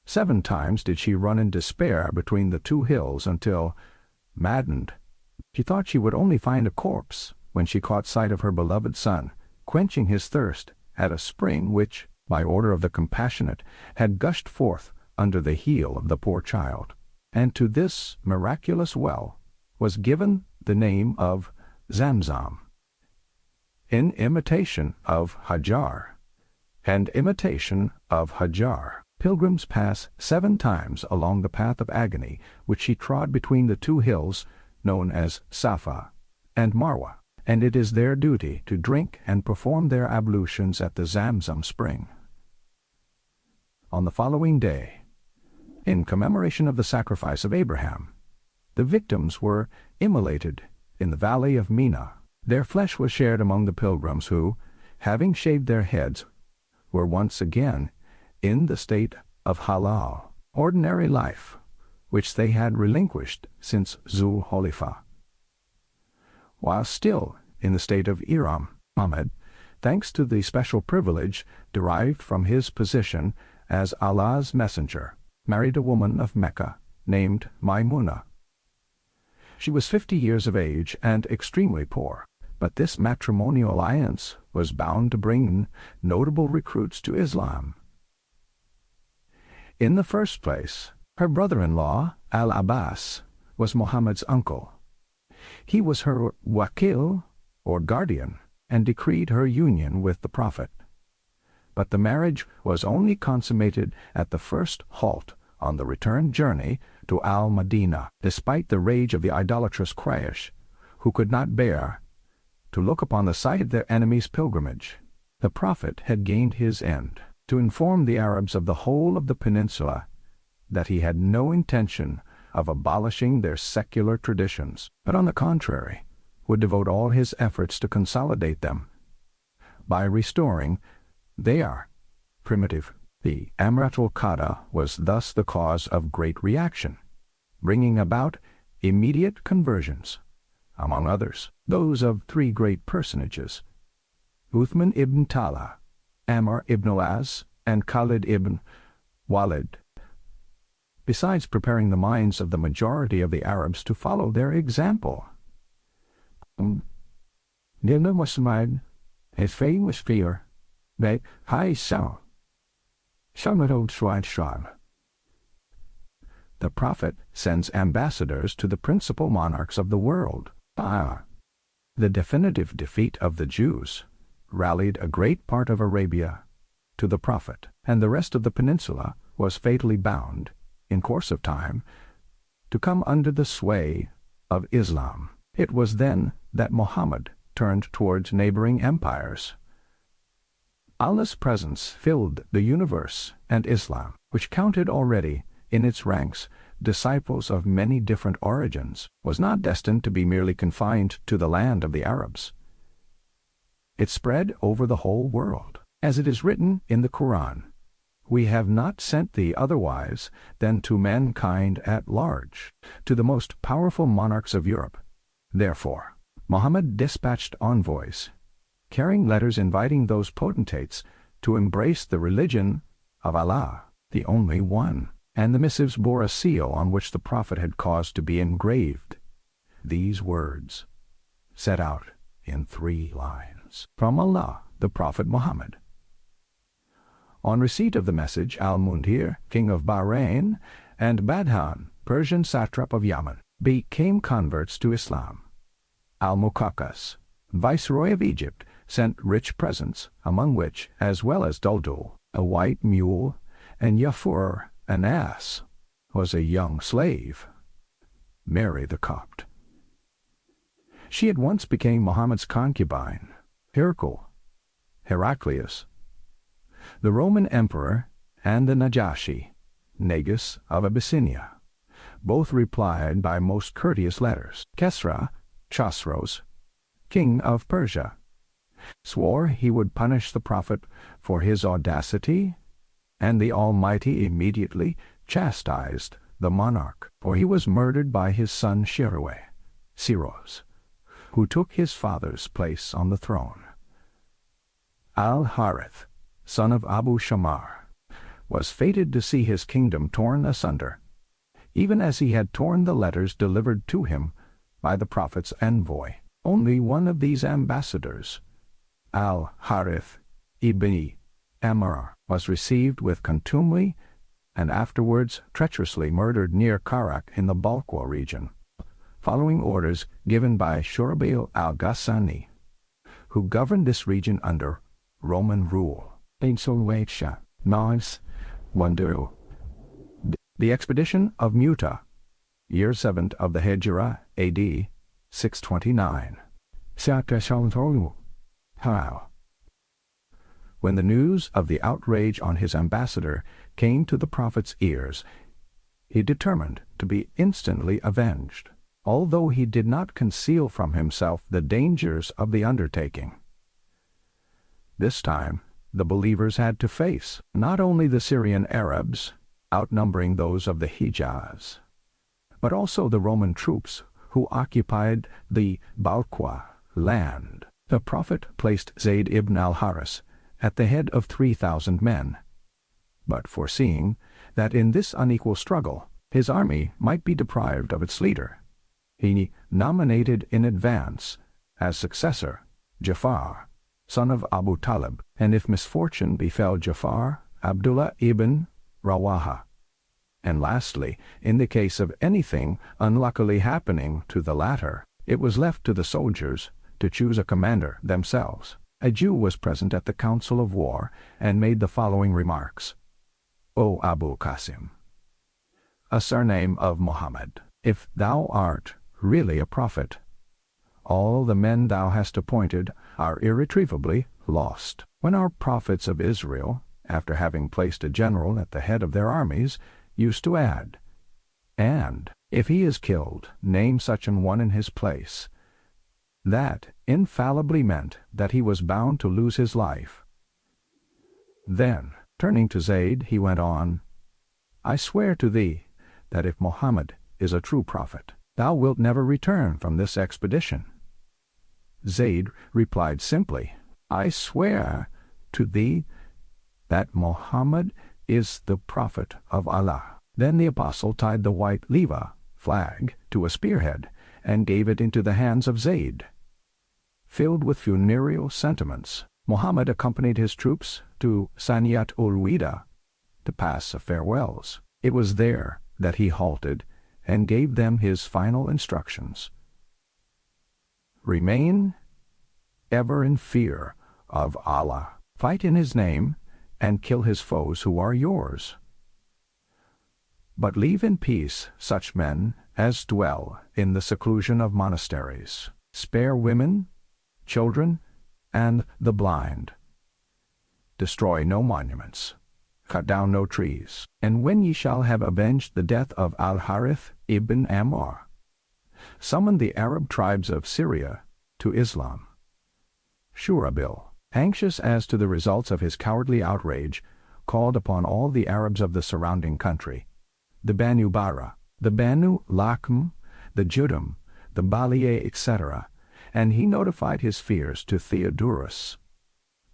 7 times did she run in despair between the 2 hills until, maddened, she thought she would only find a corpse when she caught sight of her beloved son, quenching his thirst at a spring which, by order of the compassionate, had gushed forth under the heel of the poor child. And to this miraculous well was given the name of Zamzam, in imitation of Hajar. And imitation of Hajar, pilgrims pass 7 times along the path of agony which she trod between the 2 hills known as Safa and Marwa. and it is their duty to drink and perform their ablutions at the Zamzam spring. On the following day, in commemoration of the sacrifice of Abraham, the victims were immolated in the valley of Mina. Their flesh was shared among the pilgrims who, having shaved their heads, were once again in the state of halal, ordinary life, which they had relinquished since Zul Holifa. While still in the state of Ihram, Muhammad, thanks to the special privilege derived from his position as Allah's messenger, married a woman of Mecca named Maimuna. She was 50 years of age and extremely poor, but this matrimonial alliance was bound to bring notable recruits to Islam. In the first place, her brother-in-law, Al-Abbas, was Muhammad's uncle. He was her wakil, or guardian, and decreed her union with the Prophet. But the marriage was only consummated at the first halt on the return journey to Al-Madinah, despite the rage of the idolatrous Quraysh, who could not bear to look upon the sight of their enemies' pilgrimage. The Prophet had gained his end, to inform the Arabs of the whole of the peninsula that he had no intention of abolishing their secular traditions, but on the contrary, would devote all his efforts to consolidate them by restoring their primitive. The Amratul Qada was thus the cause of great reaction, bringing about immediate conversions, among others, those of three great personages, Uthman ibn Talha, Amr ibn al-As, and Khalid ibn Walid, besides preparing the minds of the majority of the Arabs to follow their example. Nilna Musliman, his fame was fear, that high sound. The Prophet sends ambassadors to the principal monarchs of the world. The definitive defeat of the Jews rallied a great part of Arabia to the Prophet, and the rest of the peninsula was fatally bound, in course of time, to come under the sway of Islam. It was then that Muhammad turned towards neighboring empires. Allah's presence filled the universe, and Islam, which counted already in its ranks disciples of many different origins, was not destined to be merely confined to the land of the Arabs. It spread over the whole world, as it is written in the Quran, "We have not sent thee otherwise than to mankind at large, to the most powerful monarchs of Europe." Therefore, Muhammad dispatched envoys, carrying letters inviting those potentates to embrace the religion of Allah, the only one, and the missives bore a seal on which the Prophet had caused to be engraved these words, set out in 3 lines, "From Allah, the Prophet Mohammed." On receipt of the message, Al-Mundhir, king of Bahrain, and Badhan, Persian satrap of Yemen, became converts to Islam. Al-Muqawqis, viceroy of Egypt, sent rich presents, among which, as well as Duldul, a white mule, and Yafur, an ass, was a young slave, Mary the Copt. She at once became Muhammad's concubine. Heraclius, the Roman emperor, and the Najashi, Negus of Abyssinia, both replied by most courteous letters. Kesra, Chosroes, king of Persia, swore he would punish the Prophet for his audacity, and the Almighty immediately chastised the monarch, for he was murdered by his son Siros, who took his father's place on the throne. Al-Harith, son of Abu Shamar, was fated to see his kingdom torn asunder, even as he had torn the letters delivered to him by the Prophet's envoy. Only one of these ambassadors, Al-Harith ibn Amr, was received with contumely and afterwards treacherously murdered near Karak in the Balqa region, following orders given by Shurabil al-Ghassani, who governed this region under Roman rule. The expedition of Mu'tah, year 7 of the Hijra, A.D. 629. How? When the news of the outrage on his ambassador came to the Prophet's ears, he determined to be instantly avenged, although he did not conceal from himself the dangers of the undertaking. This time, the believers had to face not only the Syrian Arabs, outnumbering those of the Hijaz, but also the Roman troops who occupied the Balqa land. The Prophet placed Zayd ibn al-Haris at the head of 3,000 men, but foreseeing that in this unequal struggle his army might be deprived of its leader, he nominated in advance as successor Ja'far, son of Abu Talib, and if misfortune befell Ja'far, Abdullah ibn Rawaha. And lastly, in the case of anything unluckily happening to the latter, it was left to the soldiers to choose a commander themselves. A Jew was present at the council of war and made the following remarks. O Abu Qasim, a surname of Muhammad, if thou art really a prophet, all the men thou hast appointed are irretrievably lost. When our prophets of Israel, after having placed a general at the head of their armies, used to add, and if he is killed, name such an one in his place, that infallibly meant that he was bound to lose his life. Then, turning to Zayd, he went on, I swear to thee that if Mohammed is a true prophet, thou wilt never return from this expedition. Zayd replied simply, I swear to thee that Mohammed is the prophet of Allah. Then the apostle tied the white leva flag to a spearhead and gave it into the hands of Zayd. Filled with funereal sentiments, Muhammad accompanied his troops to Saniyat ul-Wida to pass farewells. It was there that he halted and gave them his final instructions. Remain ever in fear of Allah. Fight in his name and kill his foes who are yours. But leave in peace such men as dwell in the seclusion of monasteries. Spare women, children, and the blind. Destroy no monuments. Cut down no trees. And when ye shall have avenged the death of Al-Harith ibn Ammar, summon the Arab tribes of Syria to Islam. Shurabil, anxious as to the results of his cowardly outrage, called upon all the Arabs of the surrounding country, the Banu Bara, the Banu Lakham, the Judam, the Baliye, etc., and he notified his fears to Theodorus,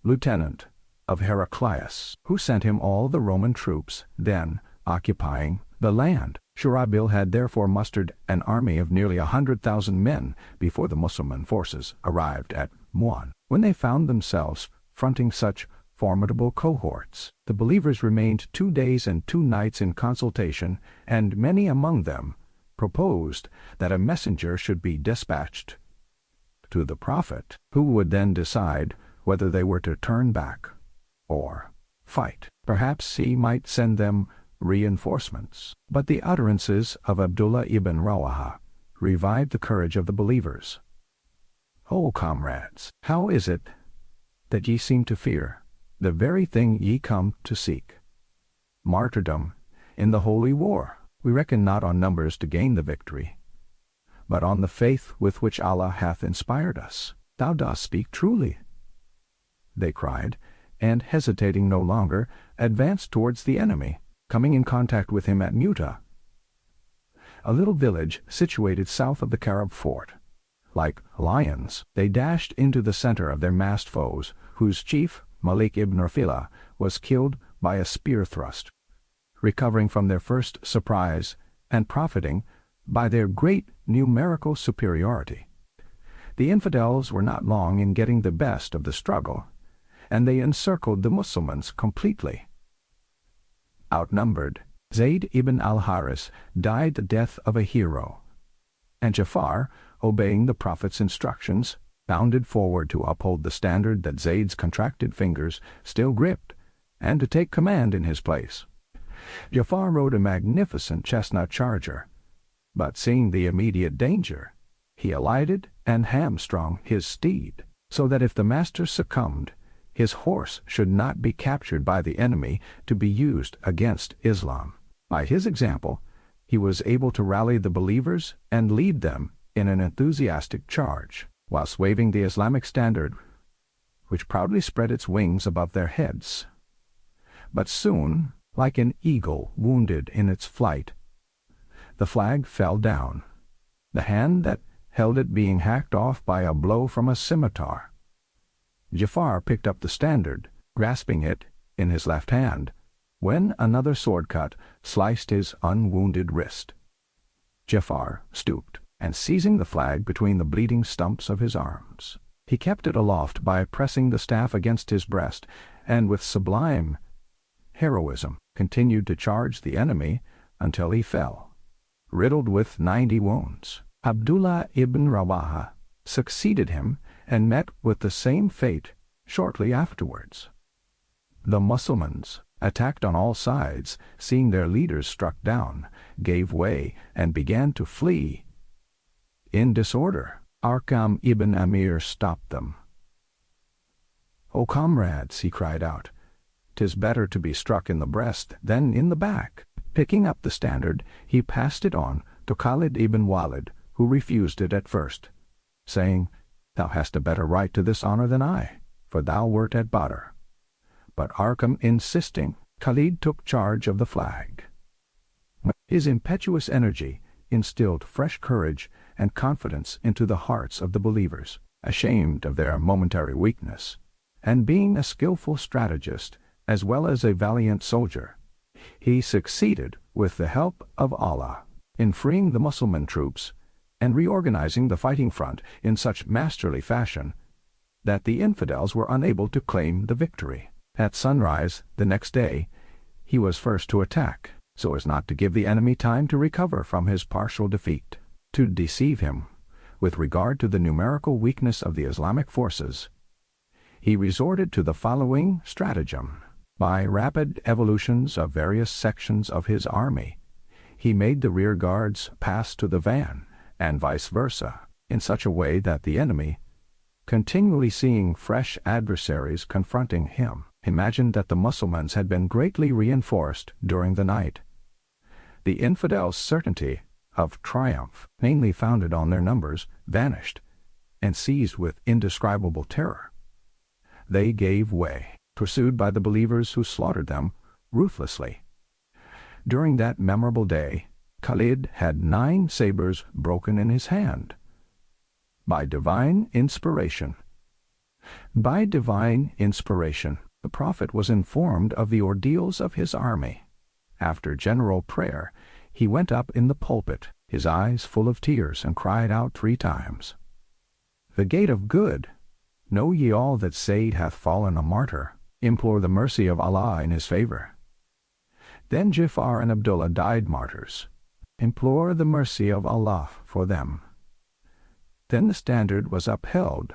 lieutenant of Heraclius, who sent him all the Roman troops then occupying the land. Shurabil had therefore mustered an army of nearly 100,000 men before the Muslim forces arrived at Mu'an. When they found themselves fronting such formidable cohorts, the believers remained 2 days and 2 nights in consultation, and many among them proposed that a messenger should be dispatched to the Prophet, who would then decide whether they were to turn back or fight. Perhaps he might send them reinforcements. But the utterances of Abdullah ibn Rawaha revived the courage of the believers. O comrades, how is it that ye seem to fear the very thing ye come to seek? Martyrdom in the holy war. We reckon not on numbers to gain the victory, but on the faith with which Allah hath inspired us. Thou dost speak truly, they cried, and hesitating no longer, advanced towards the enemy, coming in contact with him at Muta, a little village situated south of the Carib fort. Like lions, they dashed into the center of their massed foes, whose chief, Malik ibn Rafila, was killed by a spear thrust. Recovering from their first surprise and profiting by their great numerical superiority, the infidels were not long in getting the best of the struggle, and they encircled the Muslims completely. Outnumbered, Zayd ibn al-Haris died the death of a hero, and Ja'far, obeying the Prophet's instructions, bounded forward to uphold the standard that Zayd's contracted fingers still gripped, and to take command in his place. Ja'far rode a magnificent chestnut charger, but seeing the immediate danger, he alighted and hamstrung his steed, so that if the master succumbed, his horse should not be captured by the enemy to be used against Islam. By his example, he was able to rally the believers and lead them in an enthusiastic charge, whilst waving the Islamic standard, which proudly spread its wings above their heads. But soon, like an eagle wounded in its flight, the flag fell down, the hand that held it being hacked off by a blow from a scimitar. Jafar picked up the standard, grasping it in his left hand, when another sword cut sliced his unwounded wrist. Jafar stooped, and seizing the flag between the bleeding stumps of his arms, he kept it aloft by pressing the staff against his breast, and with sublime heroism continued to charge the enemy until he fell, riddled with 90 wounds. Abdullah ibn Rawaha succeeded him and met with the same fate shortly afterwards. The Mussulmans, attacked on all sides, seeing their leaders struck down, gave way and began to flee in disorder. Arqam ibn Amir stopped them. "O comrades," he cried out, "'tis better to be struck in the breast than in the back." Picking up the standard, he passed it on to Khalid ibn Walid, who refused it at first, saying, "Thou hast a better right to this honor than I, for thou wert at Badr." But Arqam insisting, Khalid took charge of the flag. His impetuous energy instilled fresh courage and confidence into the hearts of the believers, ashamed of their momentary weakness, and being a skillful strategist as well as a valiant soldier, he succeeded, with the help of Allah, in freeing the Mussulman troops and reorganizing the fighting front in such masterly fashion that the infidels were unable to claim the victory. At sunrise the next day, he was first to attack, so as not to give the enemy time to recover from his partial defeat. To deceive him with regard to the numerical weakness of the Islamic forces, he resorted to the following stratagem. By rapid evolutions of various sections of his army, he made the rear guards pass to the van, and vice versa, in such a way that the enemy, continually seeing fresh adversaries confronting him, imagined that the Mussulmans had been greatly reinforced during the night. The infidels' certainty of triumph, mainly founded on their numbers, vanished, and seized with indescribable terror, they gave way, pursued by the believers who slaughtered them ruthlessly. During that memorable day, Khalid had 9 sabers broken in his hand. By divine inspiration, the Prophet was informed of the ordeals of his army. After general prayer, he went up in the pulpit, his eyes full of tears, and cried out 3 times, "The gate of good! Know ye all that Said hath fallen a martyr? Implore the mercy of Allah in his favor." Then Jafar and Abdullah died martyrs. Implore the mercy of Allah for them. Then the standard was upheld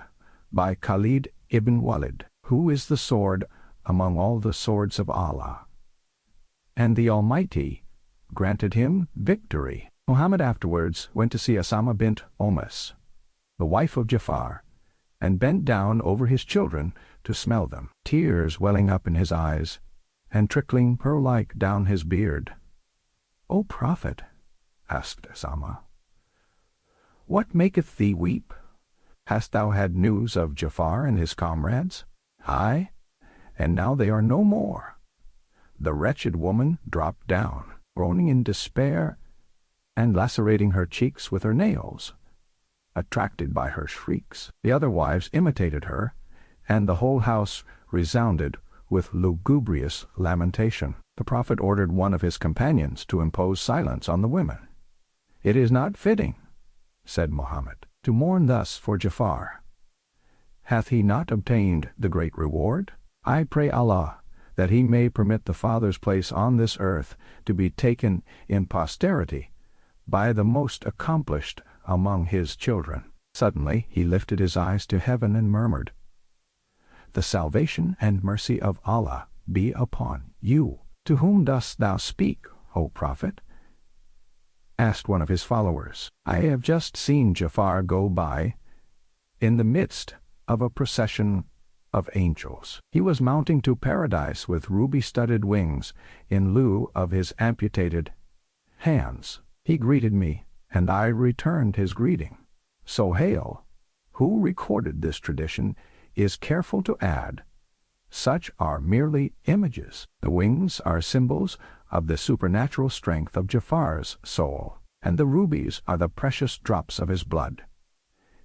by Khalid ibn Walid, who is the sword among all the swords of Allah, and the Almighty granted him victory. Muhammad afterwards went to see Asama bint Omas, the wife of Jafar, and bent down over his children to smell them, tears welling up in his eyes and trickling pearl-like down his beard. "O Prophet," asked Asama, "what maketh thee weep? Hast thou had news of Jafar and his comrades?" "Aye, and now they are no more." The wretched woman dropped down, groaning in despair and lacerating her cheeks with her nails, attracted by her shrieks. The other wives imitated her, and the whole house resounded with lugubrious lamentation. The Prophet ordered one of his companions to impose silence on the women. "It is not fitting," said Mohammed, "to mourn thus for Jafar. Hath he not obtained the great reward? I pray Allah that he may permit the father's place on this earth to be taken in posterity by the most accomplished among his children." Suddenly he lifted his eyes to heaven and murmured, "The salvation and mercy of Allah be upon you." "To whom dost thou speak, O Prophet?" asked one of his followers. "I have just seen Jafar go by, in the midst of a procession of angels. He was mounting to paradise with ruby-studded wings in lieu of his amputated hands. He greeted me, and I returned his greeting. So Hale, who recorded this tradition, is careful to add, such are merely images. The wings are symbols of the supernatural strength of Jafar's soul, and the rubies are the precious drops of his blood.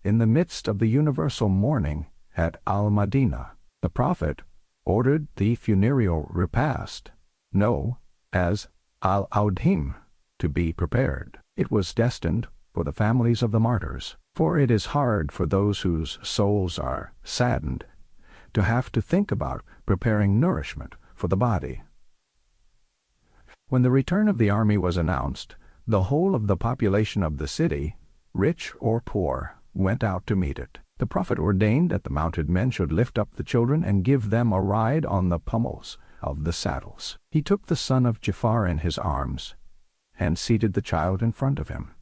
In the midst of the universal mourning at Al-Madinah, the Prophet ordered the funereal repast, known as Al-Audhim, to be prepared. It was destined for the families of the martyrs, for it is hard for those whose souls are saddened to have to think about preparing nourishment for the body. When the return of the army was announced, the whole of the population of the city, rich or poor, went out to meet it. The Prophet ordained that the mounted men should lift up the children and give them a ride on the pommels of the saddles. He took the son of Jafar in his arms and seated the child in front of him.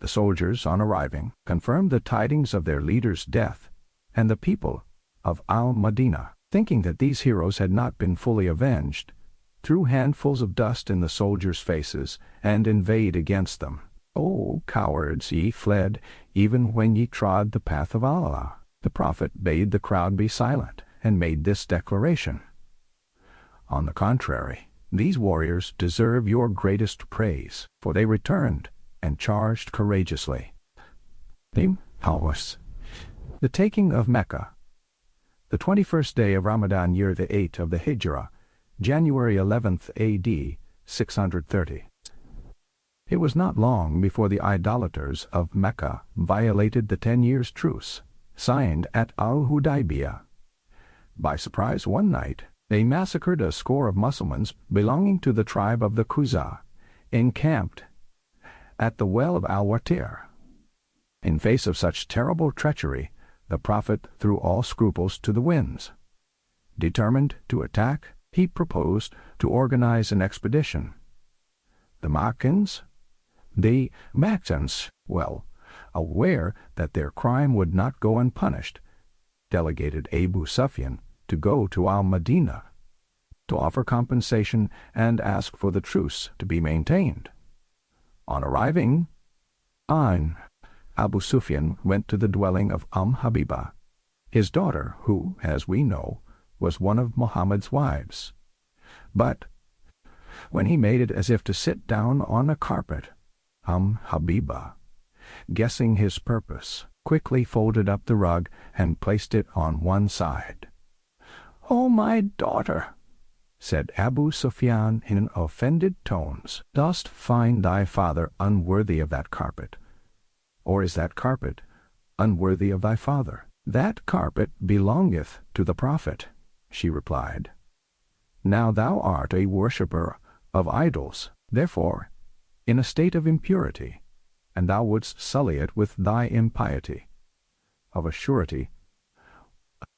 The soldiers, on arriving, confirmed the tidings of their leader's death, and the people of Al-Madinah, thinking that these heroes had not been fully avenged, threw handfuls of dust in the soldiers' faces and inveighed against them. "O cowards, ye fled, even when ye trod the path of Allah." The Prophet bade the crowd be silent, and made this declaration: "On the contrary, these warriors deserve your greatest praise, for they returned and charged courageously." The taking of Mecca. The 21st day of Ramadan, year the 8th of the Hijrah, January 11th A.D. 630. It was not long before the idolaters of Mecca violated the 10 years' truce, signed at Al-Hudaybiyah. By surprise one night, they massacred a score of Muslims belonging to the tribe of the Khuzah, encamped at the well of Al-Watir. In face of such terrible treachery, the Prophet threw all scruples to the winds. Determined to attack, he proposed to organize an expedition. The Makkans, aware that their crime would not go unpunished, delegated Abu Sufyan to go to Al-Madinah to offer compensation and ask for the truce to be maintained. On arriving, Abu Sufyan went to the dwelling of Habiba, his daughter, who, as we know, was one of Muhammad's wives. But when he made it as if to sit down on a carpet, Habiba, guessing his purpose, quickly folded up the rug and placed it on one side. "O my daughter," said Abu Sufyan in offended tones, "dost find thy father unworthy of that carpet? Or is that carpet unworthy of thy father?" "That carpet belongeth to the Prophet," she replied. "Now thou art a worshipper of idols, therefore in a state of impurity, and thou wouldst sully it with thy impiety. Of a surety,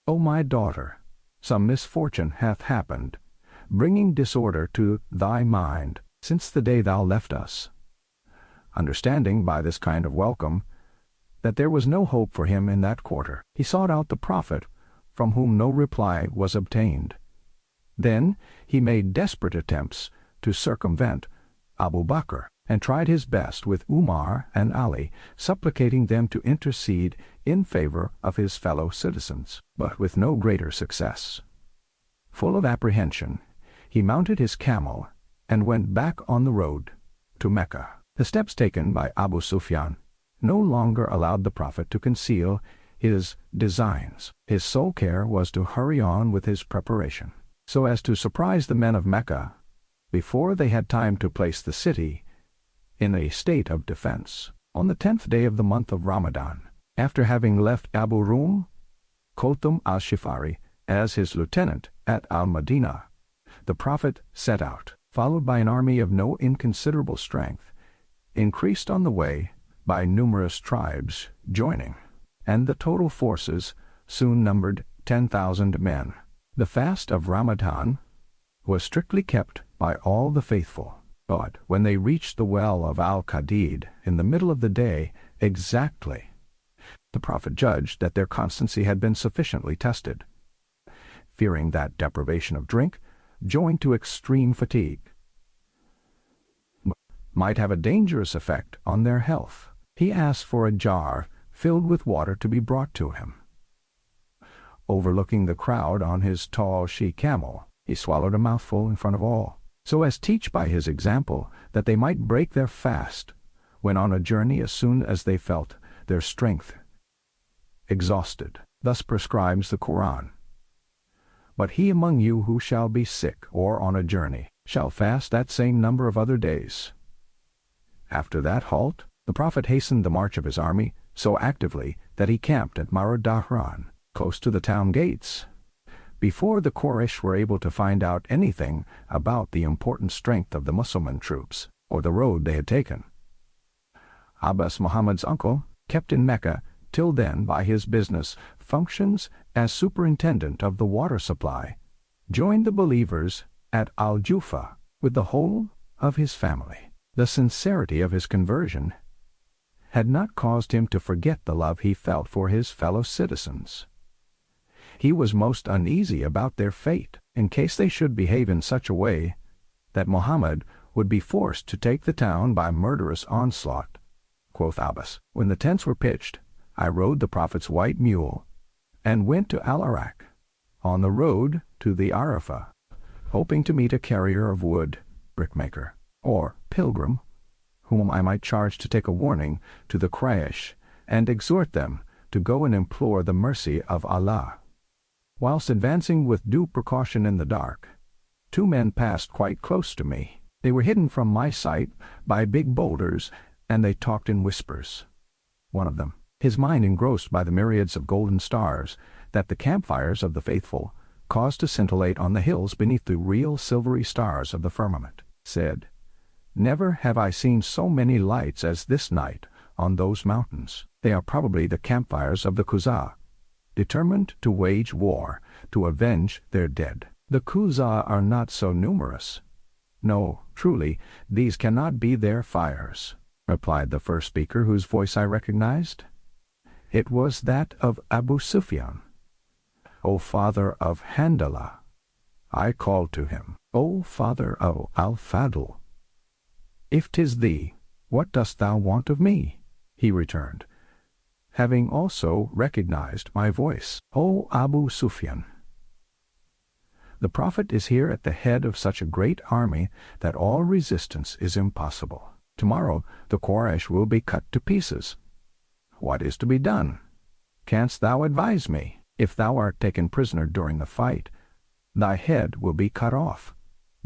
O my daughter, some misfortune hath happened, bringing disorder to thy mind since the day thou left us." Understanding by this kind of welcome that there was no hope for him in that quarter, he sought out the Prophet, from whom no reply was obtained. Then he made desperate attempts to circumvent Abu Bakr, and tried his best with Umar and Ali, supplicating them to intercede in favor of his fellow citizens, but with no greater success. Full of apprehension, he mounted his camel and went back on the road to Mecca. The steps taken by Abu Sufyan no longer allowed the Prophet to conceal his designs. His sole care was to hurry on with his preparation, so as to surprise the men of Mecca before they had time to place the city in a state of defense. On the 10th day of the month of Ramadan, after having left Abu Rum Kulthum al-Shifari as his lieutenant at Al-Madinah, the Prophet set out, followed by an army of no inconsiderable strength, increased on the way by numerous tribes joining, and the total forces soon numbered 10,000 men. The fast of Ramadan was strictly kept by all the faithful. But when they reached the well of Al-Qadid in the middle of the day, exactly The Prophet judged that their constancy had been sufficiently tested, fearing that deprivation of drink, joined to extreme fatigue, might have a dangerous effect on their health. He asked for a jar filled with water to be brought to him. Overlooking the crowd on his tall she-camel, he swallowed a mouthful in front of all, so as teach by his example that they might break their fast when on a journey as soon as they felt their strength exhausted. Thus prescribes the Quran. But he among you who shall be sick or on a journey shall fast that same number of other days. After that halt, the Prophet hastened the march of his army so actively that he camped at Marudahran, close to the town gates, before the Quraysh were able to find out anything about the important strength of the Muslim troops or the road they had taken. Abbas, Muhammad's uncle, kept in Mecca till then by his business functions as superintendent of the water supply, joined the believers at Al-Jufa with the whole of his family. The sincerity of his conversion had not caused him to forget the love he felt for his fellow citizens. He was most uneasy about their fate, in case they should behave in such a way that Muhammad would be forced to take the town by murderous onslaught. Quoth Abbas, when the tents were pitched, I rode the Prophet's white mule, and went to Al-Arak, on the road to the Arafah, hoping to meet a carrier of wood, brickmaker, or pilgrim, whom I might charge to take a warning to the Quraysh, and exhort them to go and implore the mercy of Allah. Whilst advancing with due precaution in the dark, two men passed quite close to me. They were hidden from my sight by big boulders, and they talked in whispers. One of them, his mind engrossed by the myriads of golden stars that the campfires of the faithful caused to scintillate on the hills beneath the real silvery stars of the firmament, said, Never have I seen so many lights as this night on those mountains. They are probably the campfires of the Quza, determined to wage war, to avenge their dead. The Quza are not so numerous. No, truly, these cannot be their fires, replied the first speaker, whose voice I recognized. It was that of Abu Sufyan. O father of Handala, I called to him. O father of Al-Fadl, if 'tis thee, what dost thou want of me? He returned, having also recognized my voice. O Abu Sufyan, the Prophet is here at the head of such a great army that all resistance is impossible. Tomorrow the Quraysh will be cut to pieces. What is to be done? Canst thou advise me? If thou art taken prisoner during the fight, thy head will be cut off.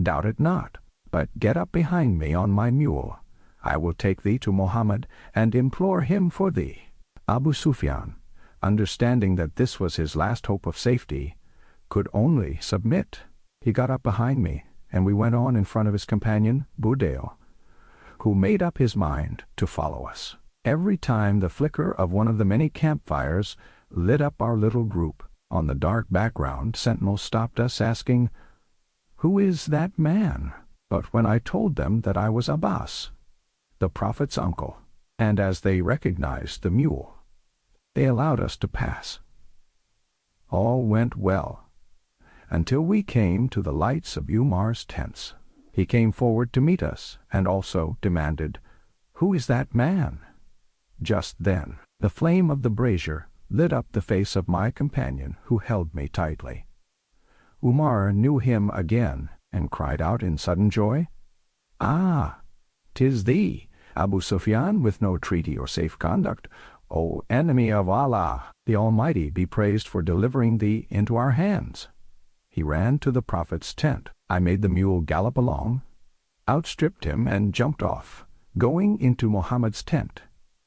Doubt it not, but get up behind me on my mule. I will take thee to Muhammad and implore him for thee. Abu Sufyan, understanding that this was his last hope of safety, could only submit. He got up behind me, and we went on in front of his companion, Budail, who made up his mind to follow us. Every time the flicker of one of the many campfires lit up our little group, on the dark background sentinels stopped us, asking, Who is that man? But when I told them that I was Abbas, the Prophet's uncle, and as they recognized the mule, they allowed us to pass. All went well, until we came to the lights of Umar's tents. He came forward to meet us, and also demanded, Who is that man? Just then, the flame of the brazier lit up the face of my companion, who held me tightly. Umar knew him again, and cried out in sudden joy, Ah, 'tis thee, Abu Sufyan, with no treaty or safe conduct. O enemy of Allah, the Almighty be praised for delivering thee into our hands. He ran to the Prophet's tent. I made the mule gallop along, outstripped him, and jumped off, going into Muhammad's tent.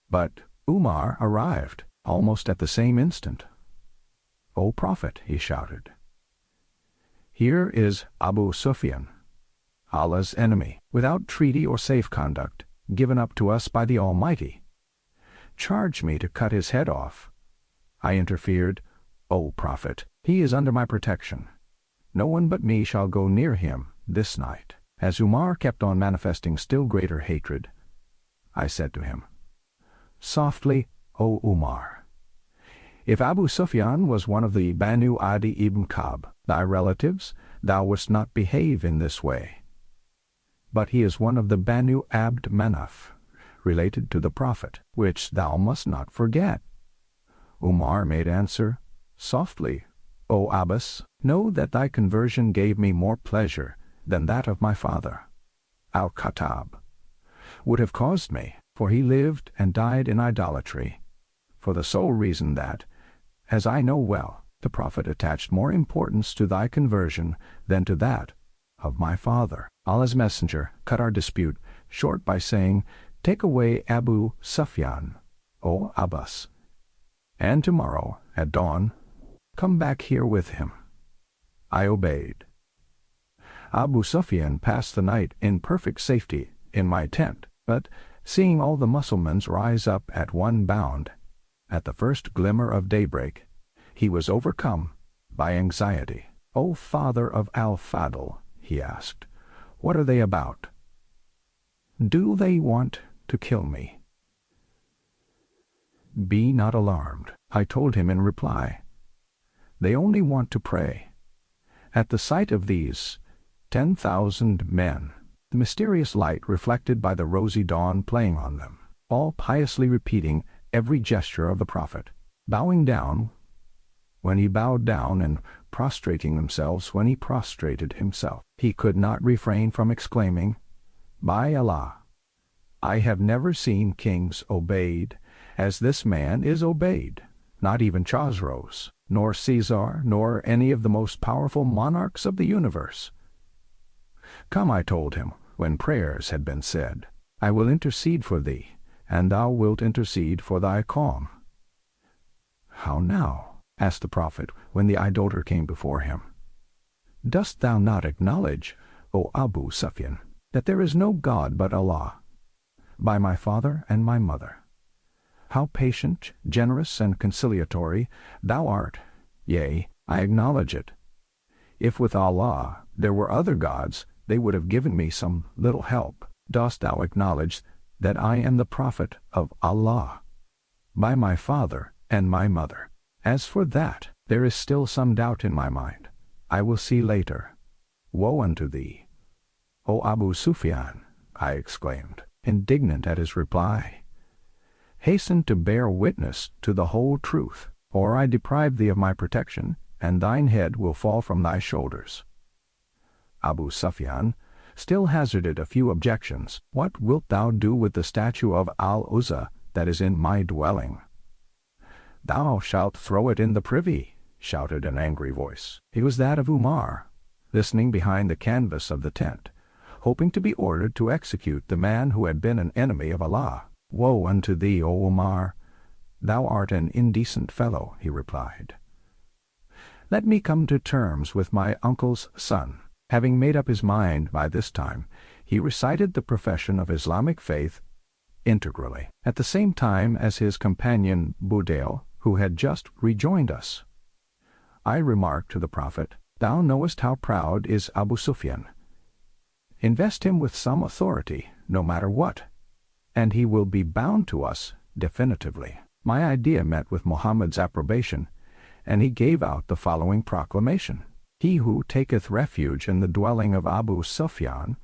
But Umar arrived almost at the same instant. O Prophet, he shouted, here is Abu Sufyan, Allah's enemy, without treaty or safe conduct, given up to us by the Almighty. Charge me to cut his head off. I interfered, O Prophet, he is under my protection. No one but me shall go near him this night. As Umar kept on manifesting still greater hatred, I said to him, Softly, O Umar, If Abu Sufyan was one of the Banu Adi ibn Ka'b, thy relatives, thou wouldst not behave in this way. But he is one of the Banu Abd Manaf, related to the Prophet, which thou must not forget. Umar made answer, Softly, O Abbas, know that thy conversion gave me more pleasure than that of my father. Al-Khattab would have caused me, for he lived and died in idolatry, for the sole reason that, as I know well, the Prophet attached more importance to thy conversion than to that of my father. Allah's Messenger cut our dispute short by saying, Take away Abu Sufyan, O Abbas, and tomorrow, at dawn, come back here with him. I obeyed. Abu Sufyan passed the night in perfect safety in my tent, but, seeing all the Mussulmans rise up at one bound, at the first glimmer of daybreak, he was overcome by anxiety. O father of Al-Fadl, he asked, what are they about? Do they want to kill me? Be not alarmed, I told him in reply. They only want to pray. At the sight of these 10,000 men, the mysterious light reflected by the rosy dawn playing on them, all piously repeating every gesture of the Prophet, bowing down when he bowed down and prostrating themselves when he prostrated himself, he could not refrain from exclaiming, By Allah, I have never seen kings obeyed as this man is obeyed, not even Chosroes, nor Caesar, nor any of the most powerful monarchs of the universe. Come, I told him, when prayers had been said, I will intercede for thee, and thou wilt intercede for thy calm. How now? Asked the Prophet, when the idolater came before him. Dost thou not acknowledge, O Abu Sufyan, that there is no God but Allah, by my father and my mother? How patient, generous, and conciliatory thou art, yea, I acknowledge it. If with Allah there were other gods, they would have given me some little help. Dost thou acknowledge that I am the Prophet of Allah, by my father and my mother? As for that, there is still some doubt in my mind. I will see later. Woe unto thee, O Abu Sufyan, I exclaimed, indignant at his reply. Hasten to bear witness to the whole truth, or I deprive thee of my protection, and thine head will fall from thy shoulders. Abu Sufyan still hazarded a few objections. What wilt thou do with the statue of Al-Uzza that is in my dwelling? Thou shalt throw it in the privy, shouted an angry voice. It was that of Umar, listening behind the canvas of the tent, hoping to be ordered to execute the man who had been an enemy of Allah. Woe unto thee, O Umar! Thou art an indecent fellow, he replied. Let me come to terms with my uncle's son. Having made up his mind by this time, he recited the profession of Islamic faith integrally, at the same time as his companion Budail, who had just rejoined us. I remarked to the Prophet, Thou knowest how proud is Abu Sufyan. Invest him with some authority, no matter what, and he will be bound to us definitively. My idea met with Muhammad's approbation, and he gave out the following proclamation. He who taketh refuge in the dwelling of Abu Sufyan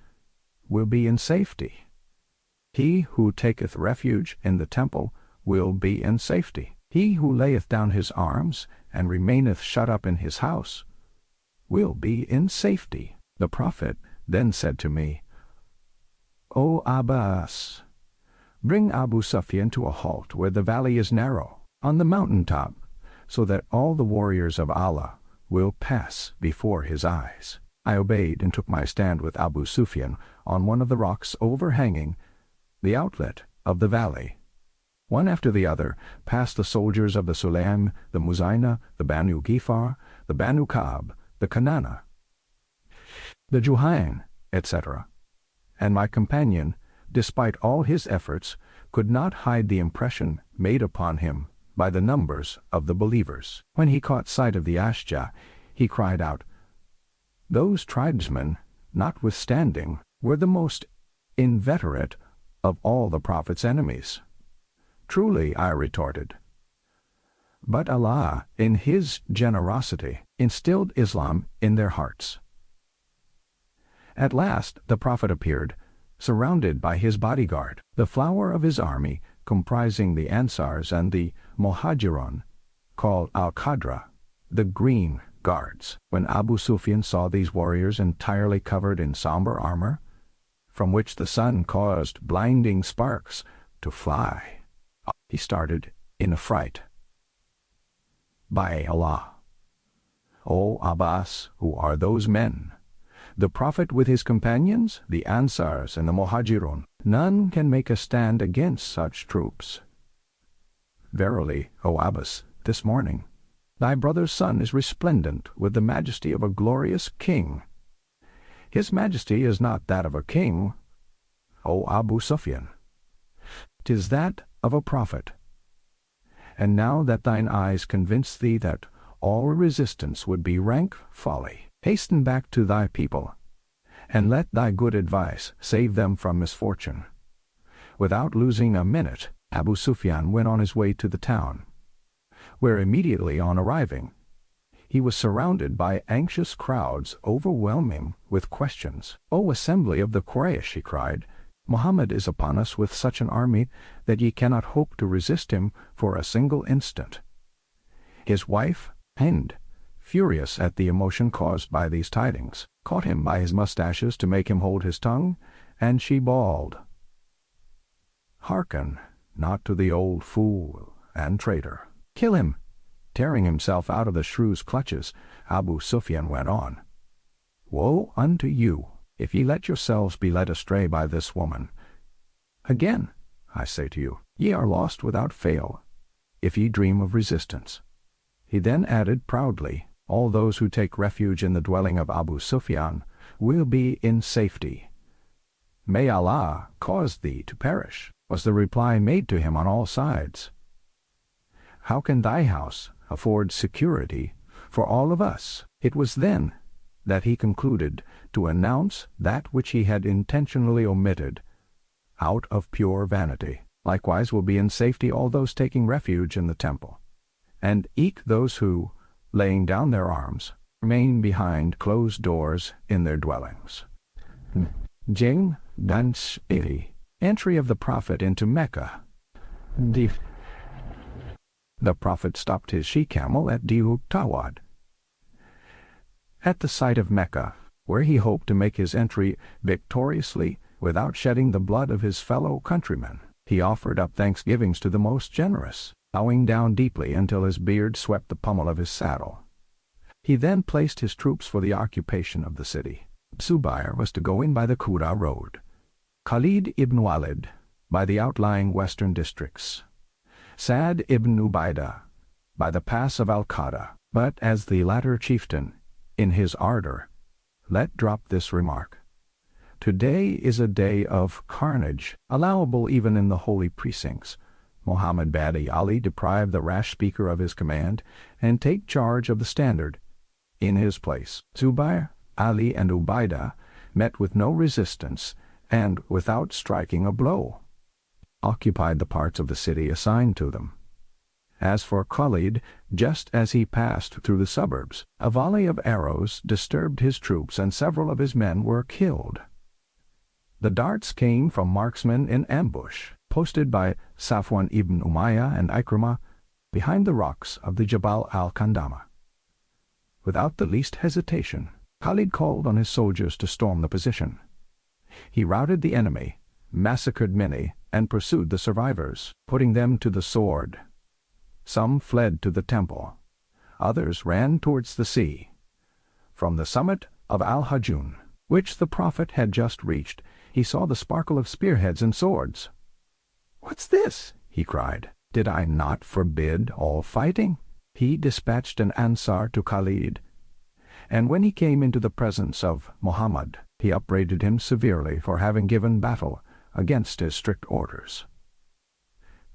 will be in safety. He who taketh refuge in the temple will be in safety. He who layeth down his arms and remaineth shut up in his house will be in safety. The Prophet then said to me, O Abbas, bring Abu Sufyan to a halt where the valley is narrow, on the mountain top, so that all the warriors of Allah will pass before his eyes. I obeyed and took my stand with Abu Sufyan on one of the rocks overhanging the outlet of the valley. One after the other passed the soldiers of the Sulaim, the Muzayna, the Banu Gifar, the Banu Ka'b, the Kanana, the Juhayn, etc. And my companion, despite all his efforts, could not hide the impression made upon him by the numbers of the believers. When he caught sight of the Ashja, he cried out, Those tribesmen, notwithstanding, were the most inveterate of all the Prophet's enemies. Truly, I retorted, But Allah, in His generosity, instilled Islam in their hearts. At last the Prophet appeared, surrounded by his bodyguard, the flower of his army, comprising the Ansars and the Muhajirun, called Al-Qadra, the Green Guards. When Abu Sufyan saw these warriors entirely covered in somber armor, from which the sun caused blinding sparks to fly, he started in affright. By Allah, O Abbas, who are those men? The Prophet with his companions, the Ansars and the Muhajirun, none can make a stand against such troops. Verily, O Abbas, this morning, thy brother's son is resplendent with the majesty of a glorious king. His majesty is not that of a king, O Abu Sufyan. 'Tis that of a prophet. And now that thine eyes convince thee that all resistance would be rank folly, hasten back to thy people, and let thy good advice save them from misfortune. Without losing a minute, Abu Sufyan went on his way to the town, where immediately on arriving, he was surrounded by anxious crowds overwhelming with questions. O assembly of the Quraysh, he cried, Muhammad is upon us with such an army that ye cannot hope to resist him for a single instant. His wife, Hind, furious at the emotion caused by these tidings, caught him by his mustaches to make him hold his tongue, and she bawled, Hearken not to the old fool and traitor. Kill him! Tearing himself out of the shrew's clutches, Abu Sufyan went on, Woe unto you, if ye let yourselves be led astray by this woman. Again, I say to you, ye are lost without fail, if ye dream of resistance. He then added proudly, All those who take refuge in the dwelling of Abu Sufyan will be in safety. May Allah cause thee to perish, was the reply made to him on all sides. How can thy house afford security for all of us? It was then that he concluded to announce that which he had intentionally omitted, out of pure vanity. Likewise will be in safety all those taking refuge in the temple, and eke those who, laying down their arms, remain behind closed doors in their dwellings. Jing Dansh Entry of the Prophet into Mecca. The Prophet stopped his she-camel at Diuk Tawad, at the site of Mecca, where he hoped to make his entry victoriously without shedding the blood of his fellow countrymen. He offered up thanksgivings to the most generous, bowing down deeply until his beard swept the pommel of his saddle. He then placed his troops for the occupation of the city. Zubair was to go in by the Qura road, Khalid ibn Walid by the outlying western districts, Sa'd ibn Ubaidah by the pass of Al-Qada. But as the latter chieftain, in his ardor, let drop this remark, Today is a day of carnage, allowable even in the holy precincts. Muhammad bade Ali deprive the rash speaker of his command, and take charge of the standard. In his place, Zubair, Ali, and Ubaidah met with no resistance, and, without striking a blow, occupied the parts of the city assigned to them. As for Khalid, just as he passed through the suburbs, a volley of arrows disturbed his troops, and several of his men were killed. The darts came from marksmen in ambush, posted by Safwan ibn Umayyah and Ikrimah behind the rocks of the Jabal al-Kandama. Without the least hesitation, Khalid called on his soldiers to storm the position. He routed the enemy, massacred many, and pursued the survivors, putting them to the sword. Some fled to the temple. Others ran towards the sea. From the summit of Al-Hajun, which the Prophet had just reached, he saw the sparkle of spearheads and swords. "What's this?" he cried. "Did I not forbid all fighting?" He dispatched an Ansar to Khalid, and when he came into the presence of Muhammad, he upbraided him severely for having given battle against his strict orders.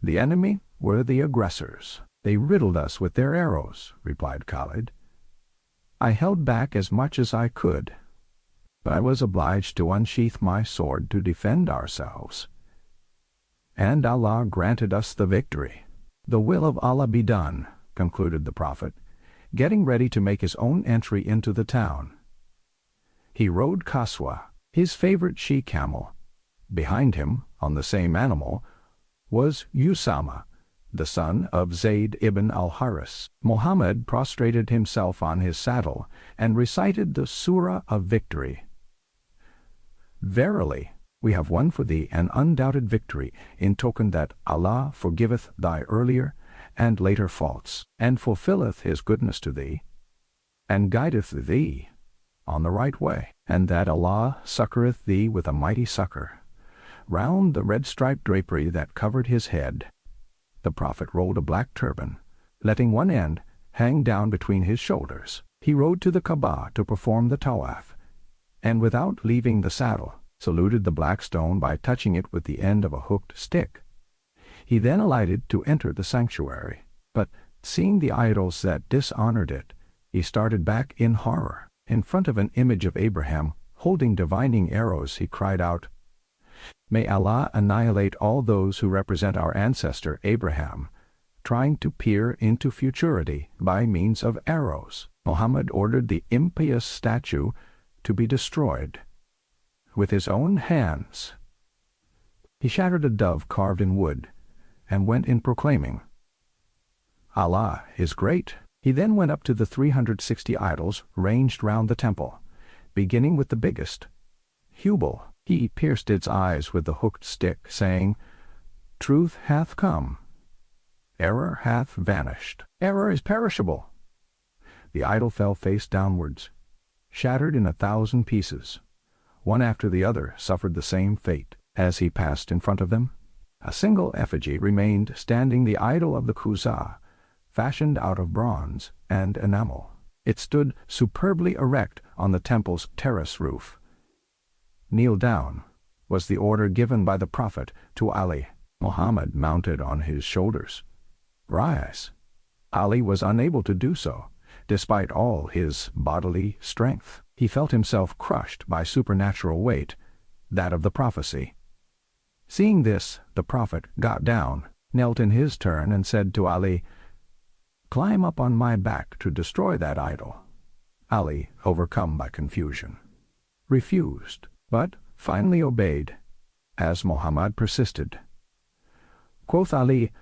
"The enemy were the aggressors. They riddled us with their arrows," replied Khalid. "I held back as much as I could, but I was obliged to unsheath my sword to defend ourselves. And Allah granted us the victory. The will of Allah be done. concluded the Prophet, getting ready to make his own entry into the town. He rode Kaswa, his favorite she-camel. Behind him, on the same animal, was Usama, the son of Zayd ibn al-Haris. Muhammad prostrated himself on his saddle and recited the Surah of Victory. Verily, we have won for thee an undoubted victory, in token that Allah forgiveth thy earlier and later faults, and fulfilleth his goodness to thee, and guideth thee on the right way, and that Allah succoureth thee with a mighty succor. Round the red-striped drapery that covered his head, the Prophet rolled a black turban, letting one end hang down between his shoulders. He rode to the Kaaba to perform the tawaf, and without leaving the saddle, saluted the black stone by touching it with the end of a hooked stick. He then alighted to enter the sanctuary, but seeing the idols that dishonored it, he started back in horror. In front of an image of Abraham, holding divining arrows, he cried out, "May Allah annihilate all those who represent our ancestor Abraham, trying to peer into futurity by means of arrows." Muhammad ordered the impious statue to be destroyed with his own hands. He shattered a dove carved in wood, and went in proclaiming, "Allah is great." He then went up to the 360 idols ranged round the temple, beginning with the biggest, Hubal. He pierced its eyes with the hooked stick, saying, "Truth hath come, error hath vanished. Error is perishable." The idol fell face downwards, shattered in 1,000 pieces. One after the other suffered the same fate. As he passed in front of them, a single effigy remained standing, the idol of the Khuzah, fashioned out of bronze and enamel. It stood superbly erect on the temple's terrace roof. "Kneel down," was the order given by the Prophet to Ali. Muhammad mounted on his shoulders. "Rise." Ali was unable to do so, despite all his bodily strength. He felt himself crushed by supernatural weight, that of the prophecy. Seeing this, the Prophet got down, knelt in his turn, and said to Ali, "Climb up on my back to destroy that idol." Ali, overcome by confusion, refused, but finally obeyed, as Muhammad persisted. Quoth Ali,